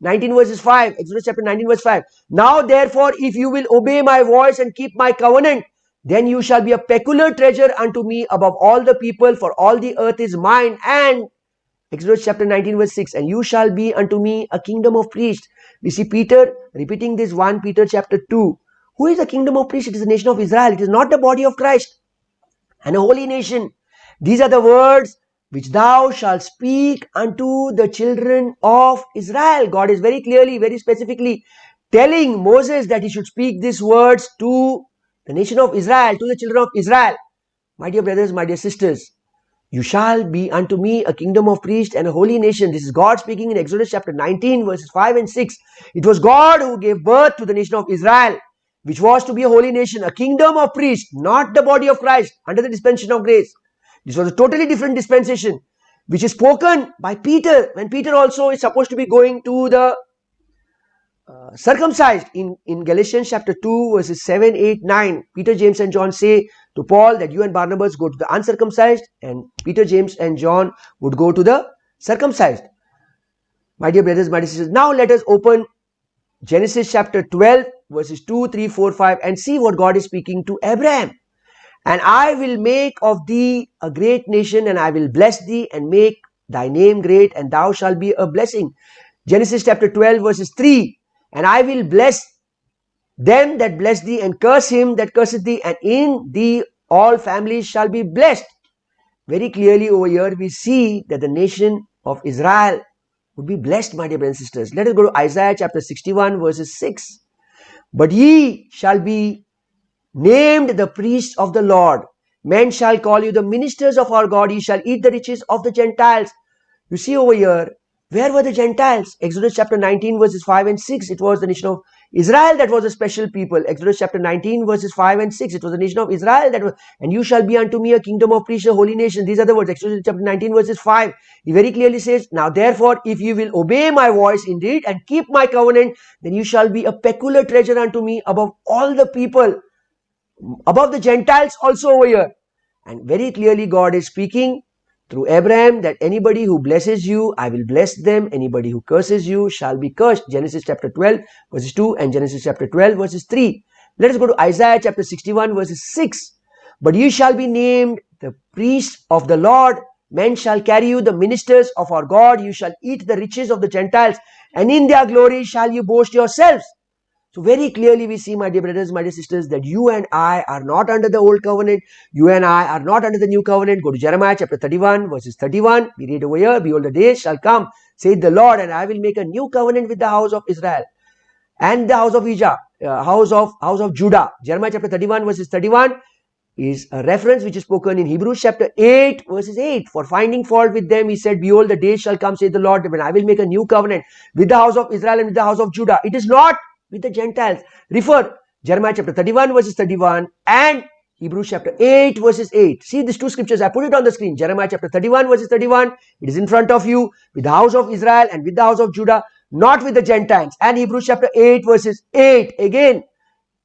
[SPEAKER 1] 19 verses 5, Exodus chapter 19 verse 5. Now therefore, if you will obey my voice and keep my covenant, then you shall be a peculiar treasure unto me above all the people, for all the earth is mine. And Exodus chapter 19 verse 6, and you shall be unto me a kingdom of priests. We see Peter repeating this 1 Peter chapter 2. Who is the kingdom of priests? It is the nation of Israel. It is not the body of Christ. And a holy nation. These are the words which thou shalt speak unto the children of Israel. God is very clearly, very specifically telling Moses that he should speak these words to the nation of Israel, to the children of Israel. My dear brothers, my dear sisters, you shall be unto me a kingdom of priests and a holy nation. This is God speaking in Exodus chapter 19 verses 5 and 6. It was God who gave birth to the nation of Israel, which was to be a holy nation, a kingdom of priests, not the body of Christ under the dispensation of grace. This was a totally different dispensation, which is spoken by Peter, when Peter also is supposed to be going to the circumcised. In Galatians chapter 2 verses 7, 8, 9, Peter, James and John say to Paul that you and Barnabas go to the uncircumcised, and Peter, James and John would go to the circumcised. My dear brothers, my dear sisters, now let us open Genesis chapter 12 verses 2, 3, 4, 5 and see what God is speaking to Abraham. And I will make of thee a great nation, and I will bless thee and make thy name great, and thou shalt be a blessing. Genesis chapter 12 verses 3, and I will bless them that bless thee, and curse him that curseth thee, and in thee all families shall be blessed. Very clearly over here we see that the nation of Israel would be blessed, my dear brothers and sisters. Let us go to Isaiah chapter 61 verses 6. But ye shall be named the priests of the Lord. Men shall call you the ministers of our God. Ye shall eat the riches of the Gentiles. You see over here, where were the Gentiles? Exodus chapter 19 verses 5 and 6. It was the nation of Israel that was a special people. Exodus chapter 19 verses 5 and 6. It was the nation of Israel that was, and you shall be unto me a kingdom of priests, a holy nation. These are the words. Exodus chapter 19 verses 5. He very clearly says, now therefore, if you will obey my voice indeed and keep my covenant, then you shall be a peculiar treasure unto me above all the people, above the Gentiles also over here. And very clearly God is speaking through Abraham that anybody who blesses you, I will bless them. Anybody who curses you shall be cursed. Genesis chapter 12 verses 2 and Genesis chapter 12 verses 3. Let us go to Isaiah chapter 61 verses 6. But you shall be named the priests of the Lord. Men shall carry you the ministers of our God. You shall eat the riches of the Gentiles, and in their glory shall you boast yourselves. So very clearly we see, my dear brothers, my dear sisters, that you and I are not under the old covenant. You and I are not under the new covenant. Go to Jeremiah chapter 31 verses 31. We read over here, behold, the days shall come, saith the Lord, and I will make a new covenant with the house of Israel and the house of house of Judah. Jeremiah chapter 31 verses 31 is a reference which is spoken in Hebrews chapter 8 verses 8. For finding fault with them, he said, behold, the days shall come, saith the Lord, when I will make a new covenant with the house of Israel and with the house of Judah. It is not with the Gentiles. Refer Jeremiah chapter 31 verses 31 and Hebrews chapter 8 verses 8. See these two scriptures. I put it on the screen. Jeremiah chapter 31 verses 31. It is in front of you, with the house of Israel and with the house of Judah, not with the Gentiles. And Hebrews chapter 8 verses 8. Again,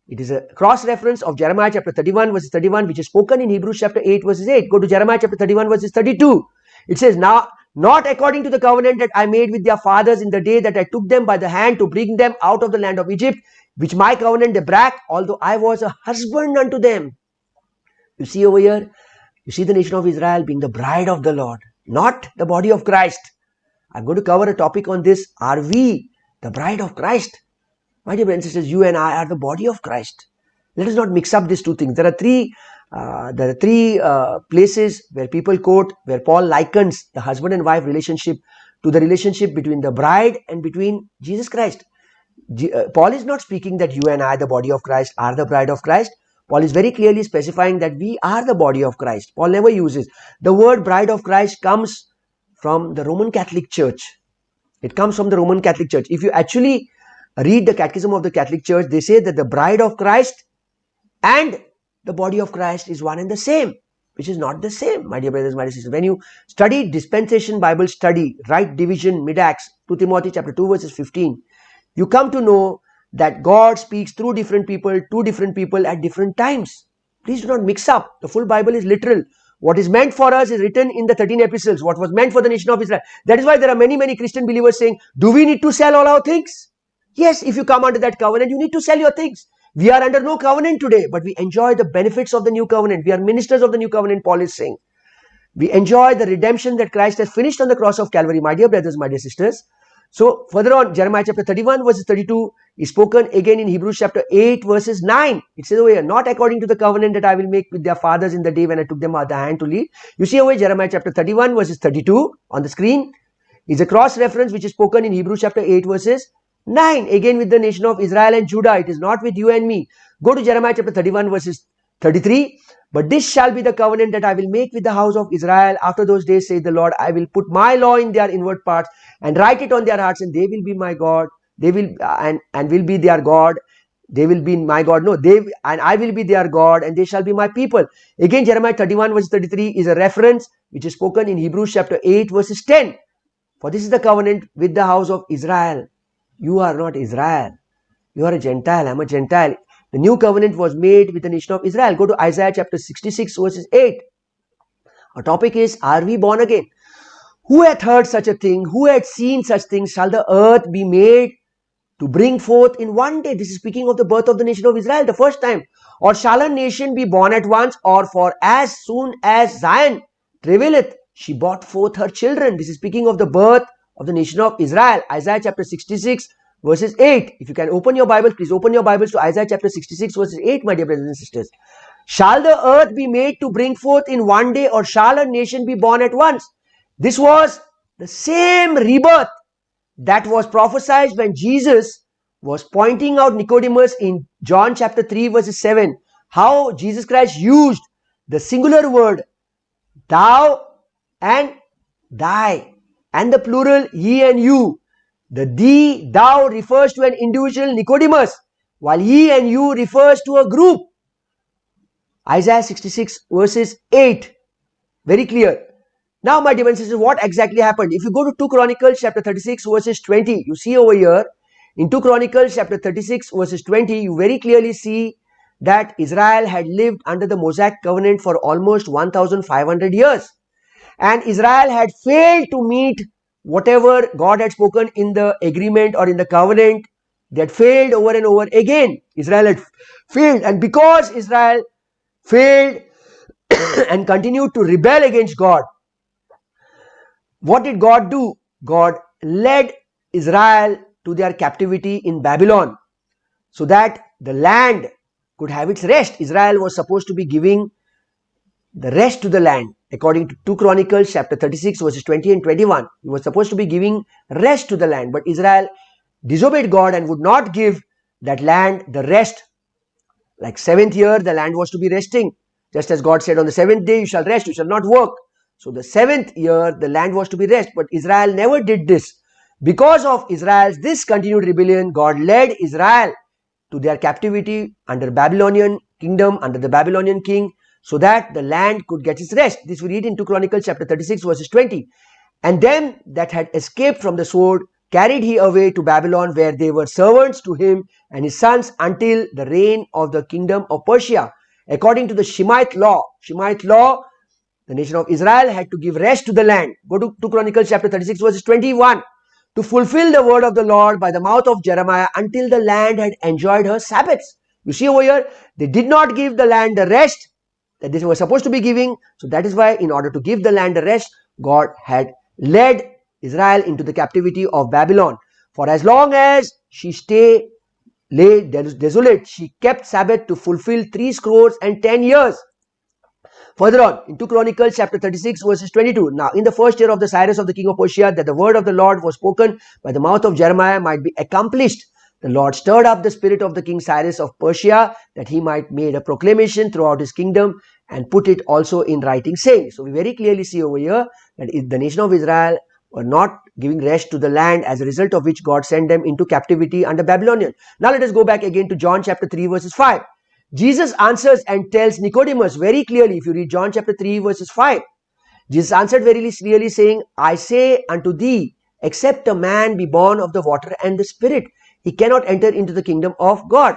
[SPEAKER 1] it is a cross reference of Jeremiah chapter 31 verses 31, which is spoken in Hebrews chapter 8 verses 8. Go to Jeremiah chapter 31 verses 32. It says, now, not according to the covenant that I made with their fathers in the day that I took them by the hand to bring them out of the land of Egypt, which my covenant they brak, although I was a husband unto them. You see over here, you see the nation of Israel being the bride of the Lord, not the body of Christ. I'm going to cover a topic on this. Are we the bride of Christ? My dear brothers and sisters, you and I are the body of Christ. Let us not mix up these two things. There are three places where people quote, where Paul likens the husband and wife relationship to the relationship between the bride and between Jesus Christ. Paul is not speaking that you and I, the body of Christ, are the bride of Christ. Paul is very clearly specifying that we are the body of Christ. Paul never uses. The word bride of Christ comes from the Roman Catholic Church. It comes from the Roman Catholic Church. If you actually read the Catechism of the Catholic Church, they say that the bride of Christ and the body of Christ is one and the same, which is not the same, my dear brothers, my dear sisters. When you study dispensation Bible study, right division, mid-acts, 2 Timothy chapter 2 verses 15, you come to know that God speaks through different people, to different people at different times. Please do not mix up. The full Bible is literal. What is meant for us is written in the 13 epistles. What was meant for the nation of Israel. That is why there are many Christian believers saying, do we need to sell all our things? Yes, if you come under that covenant, you need to sell your things. We are under no covenant today, but we enjoy the benefits of the new covenant. We are ministers of the new covenant, Paul is saying. We enjoy the redemption that Christ has finished on the cross of Calvary, my dear brothers, my dear sisters. So further on, Jeremiah chapter 31 verses 32 is spoken again in Hebrews chapter 8 verses 9. It says over here, not according to the covenant that I will make with their fathers in the day when I took them by the hand to lead. You see over here, Jeremiah chapter 31 verses 32 on the screen is a cross reference which is spoken in Hebrews chapter 8 verses 9. Again with the nation of Israel and Judah. It is not with you and me. Go to Jeremiah chapter 31 verses 33. But this shall be the covenant that I will make with the house of Israel after those days, saith the Lord. I will put my law in their inward parts and write it on their hearts, and they will be my God. They will and will be their God. They will be my God. No, they and I will be their God, and they shall be my people. Again, Jeremiah 31 verse 33 is a reference which is spoken in Hebrews chapter 8 verses 10. For this is the covenant with the house of Israel. You are not Israel. You are a Gentile. I am a Gentile. The new covenant was made with the nation of Israel. Go to Isaiah chapter 66 verses 8. Our topic is, are we born again? Who hath heard such a thing? Who hath seen such things? Shall the earth be made to bring forth in one day? This is speaking of the birth of the nation of Israel, the first time. Or shall a nation be born at once? Or for as soon as Zion travaileth, she brought forth her children. This is speaking of the birth of the nation of Israel. Isaiah chapter 66 verses 8. If you can open your Bibles, please open your Bibles to Isaiah chapter 66 verses 8, my dear brothers and sisters. Shall the earth be made to bring forth in one day, or shall a nation be born at once? This was the same rebirth that was prophesied when Jesus was pointing out Nicodemus in John chapter 3 verses 7. How Jesus Christ used the singular word thou and thy, and the plural ye and you. The thee, thou refers to an individual Nicodemus, while ye and you refers to a group. Isaiah 66 verses 8. Very clear. Now, my dear sisters, what exactly happened? If you go to 2 Chronicles chapter 36 verses 20, you see over here, in 2 Chronicles chapter 36 verses 20, you very clearly see that Israel had lived under the Mosaic covenant for almost 1500 years. And Israel had failed to meet whatever God had spoken in the agreement or in the covenant. They had failed over and over again. Israel had failed. And because Israel failed and continued to rebel against God, what did God do? God led Israel to their captivity in Babylon so that the land could have its rest. Israel was supposed to be giving the rest to the land. According to 2 Chronicles chapter 36 verses 20 and 21, he was supposed to be giving rest to the land. But Israel disobeyed God and would not give that land the rest. Like 7th year, the land was to be resting. Just as God said, on the 7th day you shall rest, you shall not work. So the 7th year, the land was to be rest. But Israel never did this. Because of Israel's this continued rebellion, God led Israel to their captivity under Babylonian kingdom, under the Babylonian king, so that the land could get its rest. This we read in 2 Chronicles chapter 36 verses 20. And them that had escaped from the sword carried he away to Babylon, where they were servants to him and his sons until the reign of the kingdom of Persia. According to the Shemite law, the nation of Israel had to give rest to the land. Go to 2 Chronicles chapter 36 verses 21. To fulfill the word of the Lord by the mouth of Jeremiah until the land had enjoyed her Sabbaths. You see over here, they did not give the land the rest that they were supposed to be giving. So that is why, in order to give the land the rest, God had led Israel into the captivity of Babylon. For as long as she lay desolate, she kept Sabbath to fulfill 70 years. Further on, in 2 Chronicles chapter 36 verses 22. Now, in the first year of the Cyrus of the king of Persia, that the word of the Lord was spoken by the mouth of Jeremiah might be accomplished, the Lord stirred up the spirit of the king Cyrus of Persia, that he might make a proclamation throughout his kingdom and put it also in writing, saying. So we very clearly see over here that the nation of Israel were not giving rest to the land, as a result of which God sent them into captivity under Babylonian. Now let us go back again to John chapter 3 verses 5. Jesus answers and tells Nicodemus very clearly, if you read John chapter 3 verses 5, Jesus answered very clearly saying, I say unto thee, except a man be born of the water and the Spirit, he cannot enter into the kingdom of God.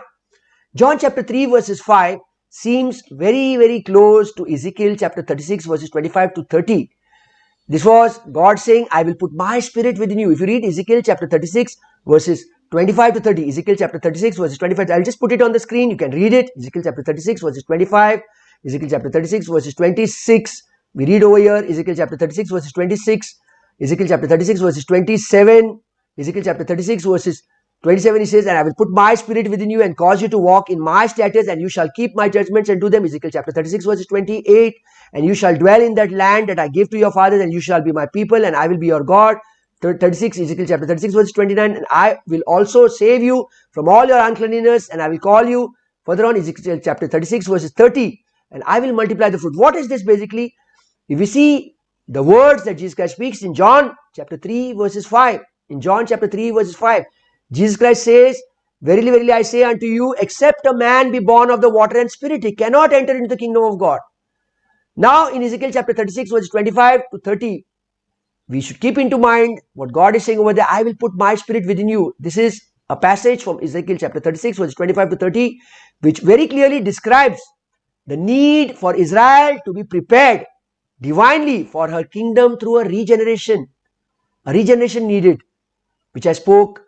[SPEAKER 1] John chapter 3 verses 5 seems very close to Ezekiel chapter 36 verses 25 to 30. This was God saying, I will put my Spirit within you. If you read Ezekiel chapter 36 verses 25 to 30, Ezekiel chapter 36 verses 25, I'll just put it on the screen. You can read it. Ezekiel chapter 36 verses 25, Ezekiel chapter 36 verses 26. We read over here Ezekiel chapter 36 verses 26, Ezekiel chapter 36 verses 27, Ezekiel chapter 36 verses 27, he says, and I will put my Spirit within you and cause you to walk in my statutes, and you shall keep my judgments and do them. Ezekiel chapter 36 verses 28, and you shall dwell in that land that I gave to your fathers, and you shall be my people, and I will be your God. 36, Ezekiel chapter 36 verses 29, and I will also save you from all your uncleanness, and I will call you. Further on, Ezekiel chapter 36 verses 30, and I will multiply the fruit. What is this basically? If we see the words that Jesus Christ speaks in John chapter 3 verses 5, in John chapter 3 verses 5, Jesus Christ says, verily I say unto you, except a man be born of the water and Spirit, he cannot enter into the kingdom of God. Now in Ezekiel chapter 36 verses 25 to 30, we should keep into mind what God is saying over there, I will put my Spirit within you. This is a passage from Ezekiel chapter 36 verses 25 to 30, which very clearly describes the need for Israel to be prepared divinely for her kingdom through a regeneration needed, which I spoke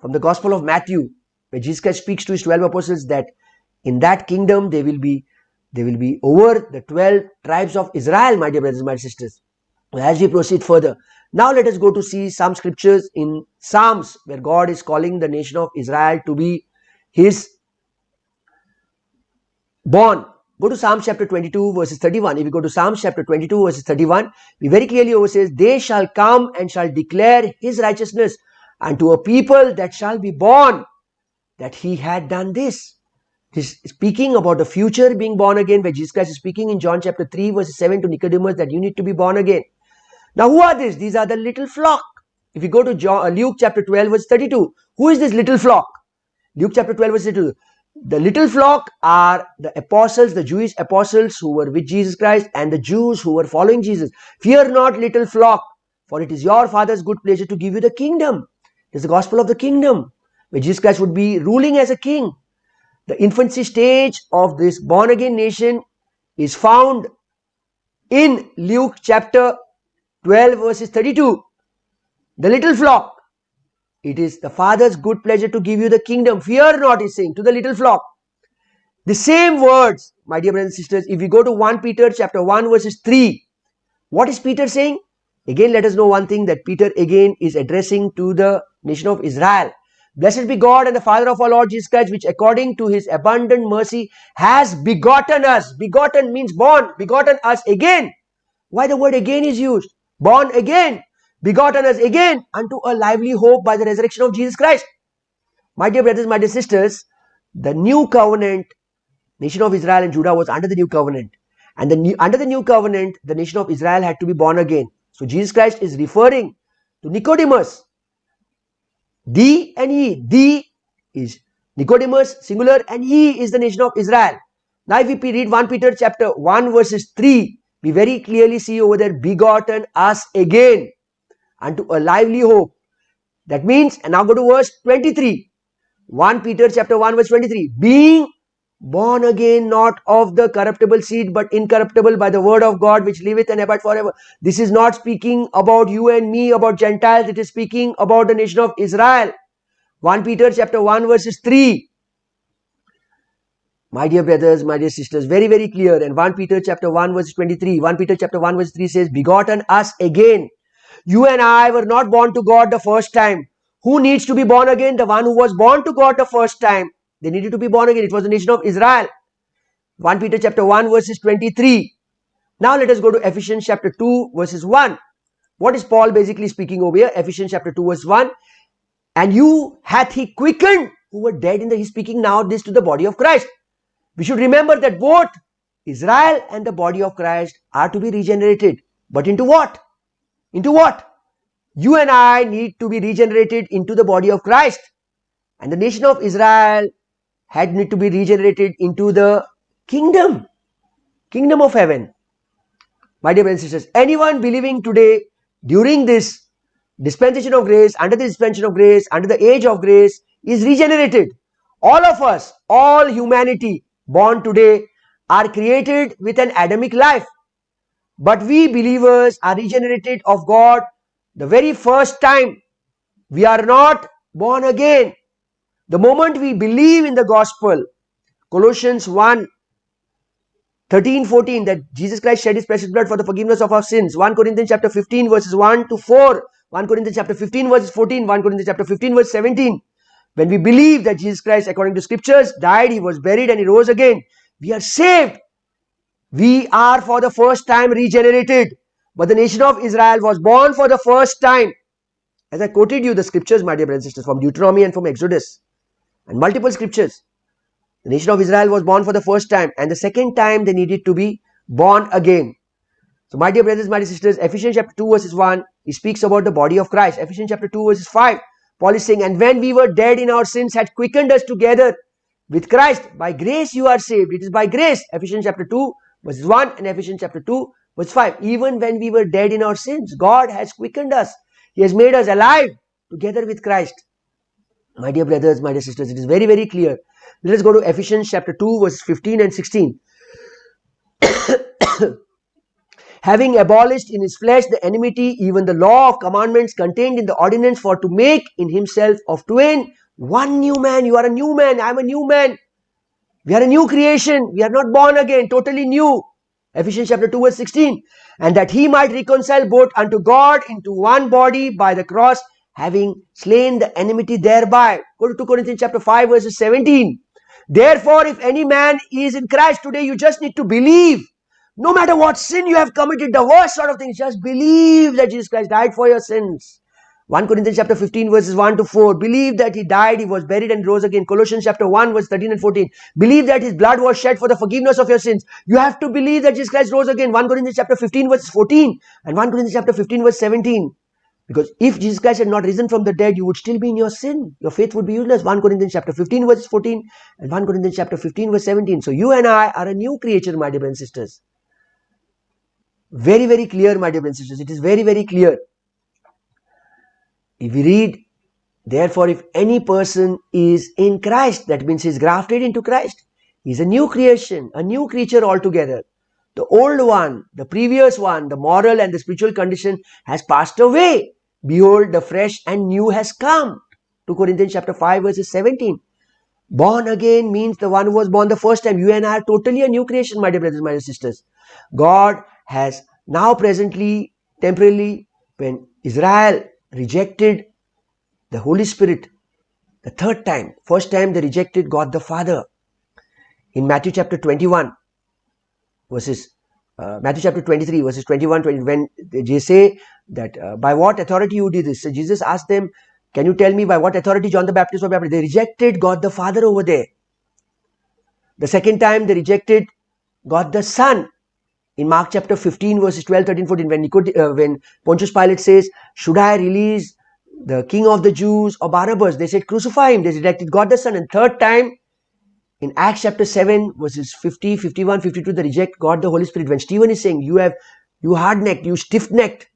[SPEAKER 1] from the Gospel of Matthew, where Jesus Christ speaks to his 12 apostles that in that kingdom they will be over the 12 tribes of Israel, my dear brothers and my sisters. As we proceed further, now let us go to see some scriptures in Psalms where God is calling the nation of Israel to be his born. Go to Psalm chapter 22 verses 31. If you go to Psalm chapter 22 verses 31, we very clearly over says, they shall come and shall declare his righteousness unto a people that shall be born, that he had done this. This is speaking about the future being born again, where Jesus Christ is speaking in John chapter 3 verses 7 to Nicodemus that you need to be born again. Now who are these? These are the little flock. If you go to Luke chapter 12 verse 32, who is this little flock? Luke chapter 12 verse 32. The little flock are the apostles, the Jewish apostles who were with Jesus Christ and the Jews who were following Jesus. Fear not, little flock, for it is your Father's good pleasure to give you the kingdom. It is the gospel of the kingdom, where Jesus Christ would be ruling as a king. The infancy stage of this born again nation is found in Luke chapter 12 verses 32. The little flock. It is the Father's good pleasure to give you the kingdom. Fear not, he is saying to the little flock. The same words, my dear brothers and sisters, if we go to 1 Peter chapter 1 verses 3, what is Peter saying? Again, let us know one thing, that Peter again is addressing to the nation of Israel. Blessed be God and the Father of our Lord Jesus Christ, which according to his abundant mercy has begotten us. Begotten means born. Begotten us again. Why the word again is used? Born again. Begotten us again unto a lively hope by the resurrection of Jesus Christ. My dear brothers, my dear sisters, the new covenant, nation of Israel and Judah was under the new covenant. And under the new covenant, the nation of Israel had to be born again. So Jesus Christ is referring to Nicodemus. Thee and he. Thee is Nicodemus, singular, and he is the nation of Israel. Now if we read 1 Peter chapter 1 verses 3, we very clearly see over there, begotten us again unto a lively hope. That means, and now go to verse 23. 1 Peter chapter 1 verse 23. Being born again, not of the corruptible seed, but incorruptible, by the word of God, which liveth and abideth forever. This is not speaking about you and me, about Gentiles. It is speaking about the nation of Israel. 1 Peter chapter 1 verses 3. My dear brothers, my dear sisters, very clear. And 1 Peter chapter 1 verse 23. 1 Peter chapter 1 verse 3 says, begotten us again. You and I were not born to God the first time. Who needs to be born again? The one who was born to God the first time. They needed to be born again. It was the nation of Israel. 1 Peter chapter 1 verses 23. Now let us go to Ephesians chapter 2 verses 1. What is Paul basically speaking over here? Ephesians chapter 2 verse 1. And you hath he quickened who were dead in the... He's speaking now this to the body of Christ. We should remember that both Israel and the body of Christ are to be regenerated. But into what? Into what? You and I need to be regenerated into the body of Christ. And the nation of Israel had need to be regenerated into the kingdom of heaven. My dear brothers and sisters, anyone believing today during this dispensation of grace, under the dispensation of grace, under the age of grace, is regenerated. All of us, all humanity born today are created with an Adamic life. But we believers are regenerated of God the very first time. We are not born again. The moment we believe in the gospel, Colossians 1, 13, 14, that Jesus Christ shed his precious blood for the forgiveness of our sins. 1 Corinthians chapter 15 verses 1 to 4. 1 Corinthians chapter 15 verses 14. 1 Corinthians chapter 15 verse 17. When we believe that Jesus Christ, according to scriptures, died, he was buried and he rose again, we are saved. We are for the first time regenerated. But the nation of Israel was born for the first time. As I quoted you the scriptures, my dear brothers and sisters, from Deuteronomy and from Exodus, and multiple scriptures. The nation of Israel was born for the first time, and the second time they needed to be born again. So my dear brothers, my dear sisters, Ephesians chapter 2 verses 1, he speaks about the body of Christ. Ephesians chapter 2 verses 5, Paul is saying, and when we were dead in our sins, had quickened us together with Christ. By grace you are saved. It is by grace. Ephesians chapter 2 verses 1 and Ephesians chapter 2 verse 5. Even when we were dead in our sins, God has quickened us. He has made us alive together with Christ. My dear brothers, my dear sisters, it is very, very clear. Let us go to Ephesians chapter 2 verses 15 and 16. Having abolished in his flesh the enmity, even the law of commandments contained in the ordinance, for to make in himself of twain one new man. You are a new man. I am a new man. We are a new creation. We are not born again, totally new. Ephesians chapter 2 verse 16. And that he might reconcile both unto God into one body by the cross, having slain the enmity thereby. Go to 2 Corinthians chapter 5 verses 17. Therefore, if any man is in Christ today, you just need to believe. No matter what sin you have committed, the worst sort of things, just believe that Jesus Christ died for your sins. 1 Corinthians chapter 15 verses 1 to 4. Believe that he died, he was buried and rose again. Colossians chapter 1 verse 13 and 14. Believe that his blood was shed for the forgiveness of your sins. You have to believe that Jesus Christ rose again. 1 Corinthians chapter 15 verse 14 and 1 Corinthians chapter 15 verse 17. Because if Jesus Christ had not risen from the dead, you would still be in your sin. Your faith would be useless. 1 Corinthians chapter 15 verse 14 and 1 Corinthians chapter 15 verse 17. So you and I are a new creature, my dear brothers and sisters. Very, very clear, my dear brothers and sisters. It is very, very clear. If we read, therefore, if any person is in Christ, that means he is grafted into Christ. He is a new creation, a new creature altogether. The old one, the previous one, the moral and the spiritual condition has passed away. Behold, the fresh and new has come. 2 Corinthians chapter 5 verses 17. Born again means the one who was born the first time. You and I are totally a new creation, my dear brothers, my dear sisters. God has now presently, temporarily, when Israel rejected the Holy Spirit the third time. First time they rejected God the Father. In Matthew chapter 21 verses, Matthew chapter 23 verses 21, 20, when they say that by what authority you did this? So Jesus asked them, can you tell me by what authority John the Baptist was baptized? They rejected God the Father over there. The second time they rejected God the Son. In Mark chapter 15 verses 12, 13, 14, when Pontius Pilate says, should I release the king of the Jews or Barabbas? They said, crucify him. They rejected God the Son. And third time, in Acts chapter 7 verses 50, 51, 52, they reject God the Holy Spirit. When Stephen is saying, you hard-necked, you stiff-necked,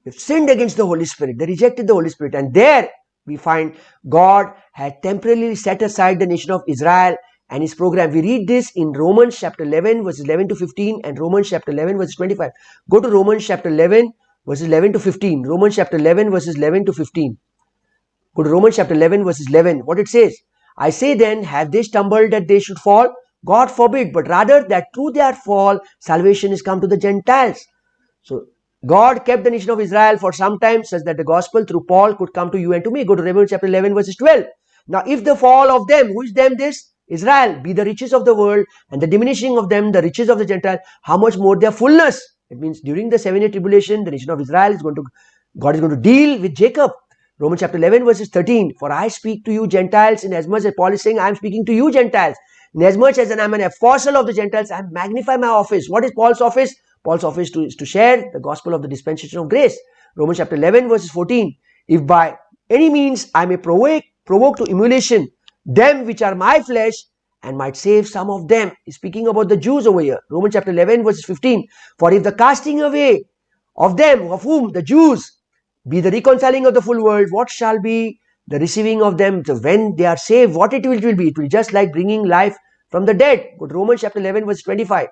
[SPEAKER 1] you've sinned against the Holy Spirit. They rejected the Holy Spirit. And there we find God had temporarily set aside the nation of Israel and his program. We read this in Romans chapter 11 verses 11 to 15 and Romans chapter 11 verses 25. Go to Romans chapter 11 verses 11 to 15. Romans chapter 11 verses 11 to 15. Go to Romans chapter 11 verses 11. What it says? I say then, have they stumbled that they should fall? God forbid, but rather that through their fall, salvation is come to the Gentiles. So God kept the nation of Israel for some time such that the gospel through Paul could come to you and to me. Go to Romans chapter 11 verses 12. Now if the fall of them, who is them this? Israel, be the riches of the world and the diminishing of them, the riches of the Gentile, how much more their fullness? It means during the 7-year tribulation, the nation of Israel God is going to deal with Jacob. Romans chapter 11 verses 13. For I speak to you Gentiles, inasmuch as Paul is saying, I am speaking to you Gentiles. Inasmuch as I am an apostle of the Gentiles, I magnify my office. What is Paul's office? Paul's office is to share the gospel of the dispensation of grace. Romans chapter 11 verses 14. If by any means I may provoke to emulation them which are my flesh, and might save some of them. He's speaking about the Jews over here. Romans chapter 11 verses 15. For if the casting away of them, of whom the Jews, be the reconciling of the full world, what shall be the receiving of them? So when they are saved, what it will be? It will be just like bringing life from the dead. Go to Romans chapter 11 verse 25.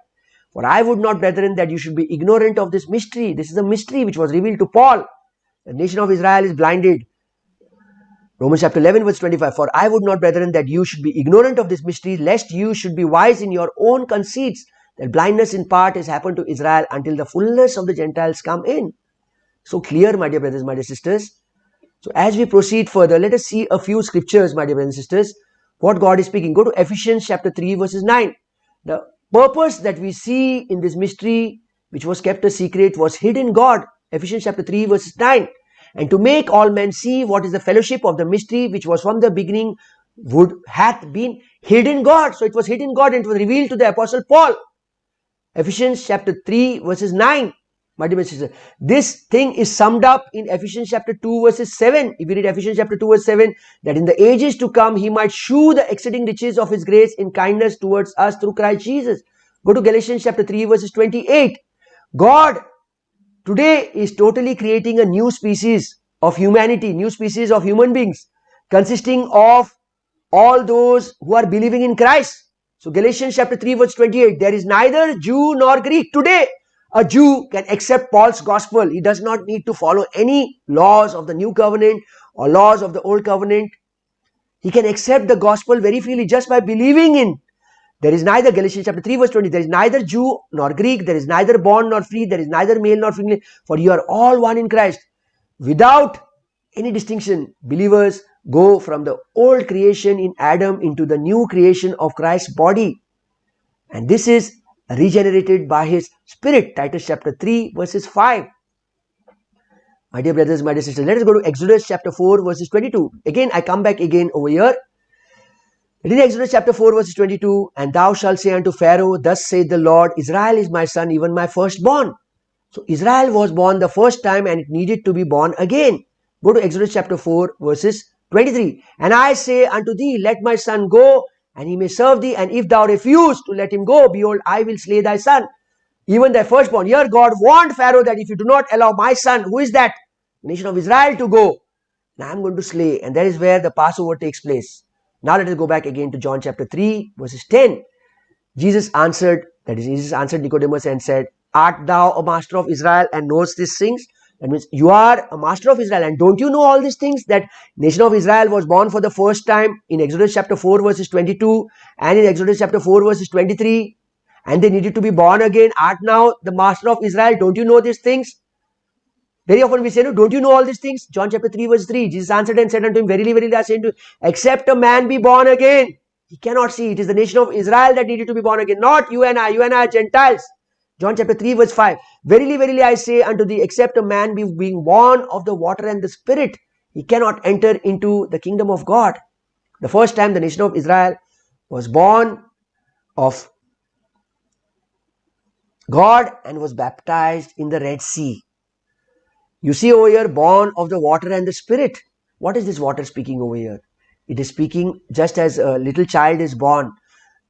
[SPEAKER 1] For I would not, brethren, that you should be ignorant of this mystery. This is a mystery which was revealed to Paul. The nation of Israel is blinded. Romans chapter 11 verse 25. For I would not, brethren, that you should be ignorant of this mystery, lest you should be wise in your own conceits, that blindness in part has happened to Israel until the fullness of the Gentiles come in. So clear, my dear brothers, my dear sisters. So as we proceed further, let us see a few scriptures, my dear brothers and sisters, what God is speaking. Go to Ephesians chapter 3 verses 9. The purpose that we see in this mystery, which was kept a secret, was hid in God. Ephesians chapter 3 verses 9. And to make all men see what is the fellowship of the mystery, which was from the beginning, hath been hid in God. So it was hid in God and it was revealed to the apostle Paul. Ephesians chapter 3 verses 9. My dear sisters, this thing is summed up in Ephesians chapter 2 verses 7. If you read Ephesians chapter 2 verse 7, that in the ages to come he might shew the exceeding riches of his grace in kindness towards us through Christ Jesus. Go to Galatians chapter 3 verses 28. God today is totally creating a new species of humanity, new species of human beings, consisting of all those who are believing in Christ. So Galatians chapter 3 verse 28, there is neither Jew nor Greek. Today, a Jew can accept Paul's gospel. He does not need to follow any laws of the new covenant or laws of the old covenant. He can accept the gospel very freely just by believing in. There is neither, Galatians chapter 3 verse 20, there is neither Jew nor Greek, there is neither bond nor free, there is neither male nor female, for you are all one in Christ. Without any distinction, believers go from the old creation in Adam into the new creation of Christ's body. And this is regenerated by his spirit. Titus chapter 3 verses 5. My dear brothers, my dear sisters, let us go to Exodus chapter 4 verses 22. Again, I come back again over here. In Exodus chapter 4 verses 22, and thou shalt say unto Pharaoh, thus saith the Lord, Israel is my son, even my firstborn. So Israel was born the first time and it needed to be born again. Go to Exodus chapter 4 verses 23. And I say unto thee, let my son go, and he may serve thee, and if thou refuse to let him go, behold, I will slay thy son, even thy firstborn. Here God warned Pharaoh that if you do not allow my son, who is that? Nation of Israel, to go, now I am going to slay. And that is where the Passover takes place. Now let us go back again to John chapter 3 verses 10. Jesus answered Nicodemus and said, art thou a master of Israel and knowest these things? That means you are a master of Israel and don't you know all these things? That nation of Israel was born for the first time in Exodus chapter 4 verses 22 and in Exodus chapter 4 verses 23, and they needed to be born again. Art now the master of Israel, don't you know these things? Very often we say, no, don't you know all these things? John chapter 3 verse 3, Jesus answered and said unto him, verily, verily, I say unto you, except a man be born again, he cannot see. It is the nation of Israel that needed to be born again, not you and I. You and I are Gentiles. John chapter 3 verse 5, verily, verily, I say unto thee, except a man be being born of the water and the spirit, he cannot enter into the kingdom of God. The first time the nation of Israel was born of God and was baptized in the Red Sea. You see over here, born of the water and the spirit. What is this water speaking over here? It is speaking just as a little child is born.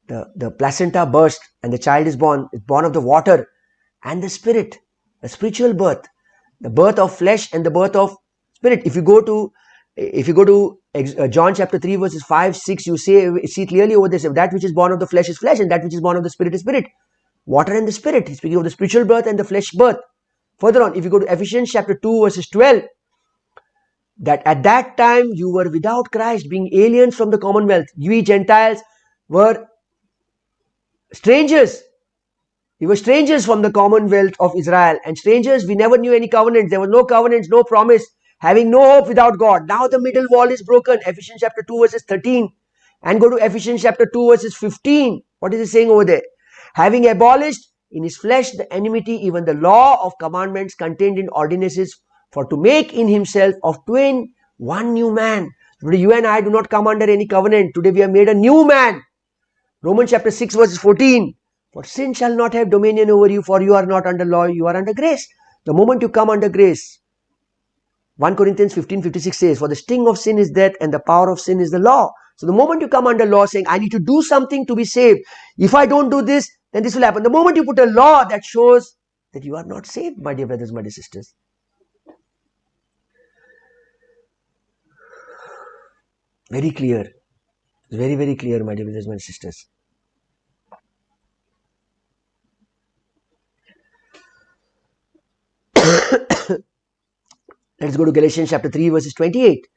[SPEAKER 1] The placenta burst and the child is born. It's born of the water and the spirit. A spiritual birth. The birth of flesh and the birth of spirit. If you go to John chapter 3 verses 5, 6, you see clearly over this. That which is born of the flesh is flesh and that which is born of the spirit is spirit. Water and the spirit. He's speaking of the spiritual birth and the flesh birth. Further on, if you go to Ephesians chapter 2 verses 12, that at that time you were without Christ, being aliens from the commonwealth. You Gentiles were strangers. We were strangers from the commonwealth of Israel. And strangers, we never knew any covenants. There was no covenants, no promise, having no hope without God. Now the middle wall is broken. Ephesians chapter 2 verses 13. And go to Ephesians chapter 2 verses 15. What is it saying over there? Having abolished in his flesh the enmity, even the law of commandments contained in ordinances, for to make in himself of twain one new man. Today you and I do not come under any covenant. Today we are made a new man. Romans chapter 6 verses 14. For sin shall not have dominion over you, for you are not under law, you are under grace. The moment you come under grace, 1 Corinthians 15:56 says, for the sting of sin is death and the power of sin is the law. So the moment you come under law saying, I need to do something to be saved. If I don't do this, then this will happen. The moment you put a law, that shows that you are not saved, my dear brothers, my dear sisters. Very clear. Very, very clear, my dear brothers, my dear sisters. Let's go to Galatians chapter 3 verses 28.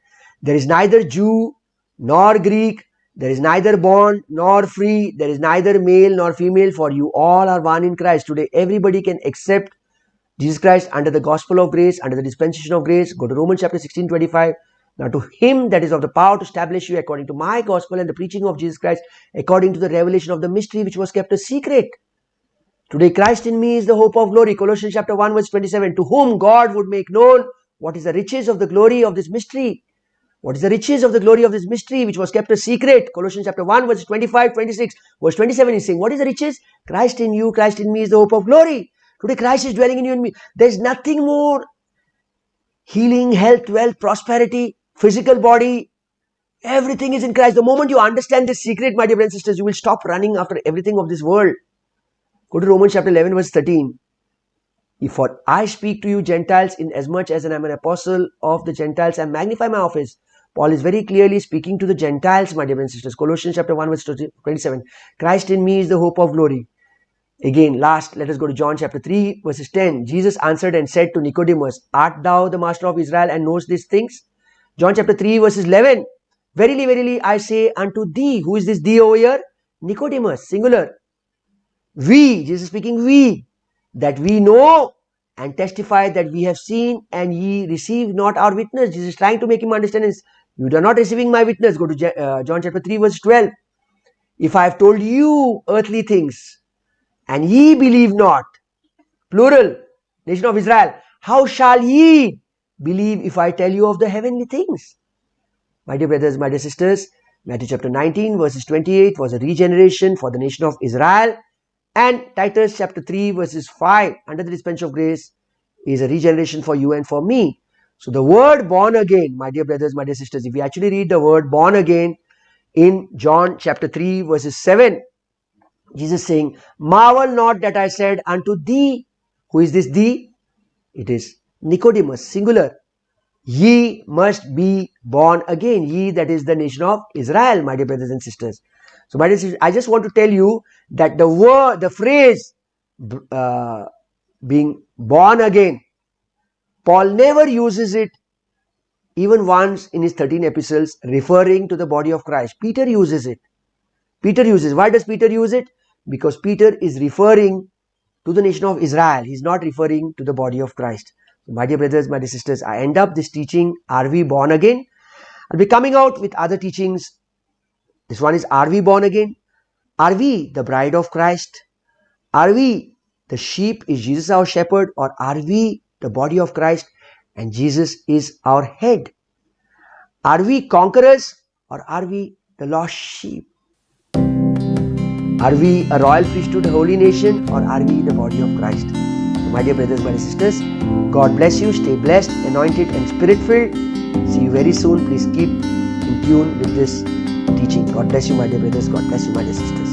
[SPEAKER 1] There is neither Jew nor Greek, there is neither bond nor free, there is neither male nor female, for you all are one in Christ. Today everybody can accept Jesus Christ under the gospel of grace, under the dispensation of grace. Go to Romans chapter 16:25. Now to him that is of the power to establish you according to my gospel and the preaching of Jesus Christ, according to the revelation of the mystery which was kept a secret. Today Christ in me is the hope of glory. Colossians chapter 1 verse 27. To whom God would make known what is the riches of the glory of this mystery. What is the riches of the glory of this mystery which was kept a secret? Colossians chapter 1 verse 25, 26. Verse 27 is saying, what is the riches? Christ in you, Christ in me is the hope of glory. Today Christ is dwelling in you and me. There is nothing more. Healing, health, wealth, prosperity, physical body, everything is in Christ. The moment you understand this secret, my dear brothers and sisters, you will stop running after everything of this world. Go to Romans chapter 11 verse 13. If what I speak to you Gentiles, in as much as I am an apostle of the Gentiles, I magnify my office. Paul is very clearly speaking to the Gentiles, my dear brothers and sisters. Colossians chapter 1 verse 27. Christ in me is the hope of glory. Again, last, let us go to John chapter 3 verses 10. Jesus answered and said to Nicodemus, art thou the master of Israel and knowest these things? John chapter 3 verses 11. Verily, verily, I say unto thee. Who is this thee over here? Nicodemus, singular. We, Jesus speaking, we, that we know and testify that we have seen and ye receive not our witness. Jesus is trying to make him understand is, you are not receiving my witness. Go to John chapter 3 verse 12. If I have told you earthly things and ye believe not, plural, nation of Israel, how shall ye believe if I tell you of the heavenly things? My dear brothers, my dear sisters, Matthew chapter 19 verses 28 was a regeneration for the nation of Israel. And Titus chapter 3 verses 5 under the dispensation of grace is a regeneration for you and for me. So the word born again, my dear brothers, my dear sisters, if we actually read the word born again in John chapter 3 verses 7, Jesus saying, marvel not that I said unto thee. Who is this thee? It is Nicodemus, singular. Ye must be born again. Ye, that is the nation of Israel, my dear brothers and sisters. So, my dear sisters, I just want to tell you that the word, the phrase being born again, Paul never uses it even once in his 13 epistles referring to the body of Christ. Peter uses it. Why does Peter use it? Because Peter is referring to the nation of Israel. He is not referring to the body of Christ. So my dear brothers, my dear sisters, I end up this teaching, are we born again? I'll be coming out with other teachings. This one is, are we born again? Are we the bride of Christ? Are we the sheep? Is Jesus our shepherd? Or are we the body of Christ and Jesus is our head? Are we conquerors or are we the lost sheep? Are we a royal priesthood, a holy nation, or are we the body of Christ? So my dear brothers, my dear sisters, God bless you. Stay blessed, anointed and spirit-filled. See you very soon. Please keep in tune with this teaching. God bless you, my dear brothers. God bless you, my dear sisters.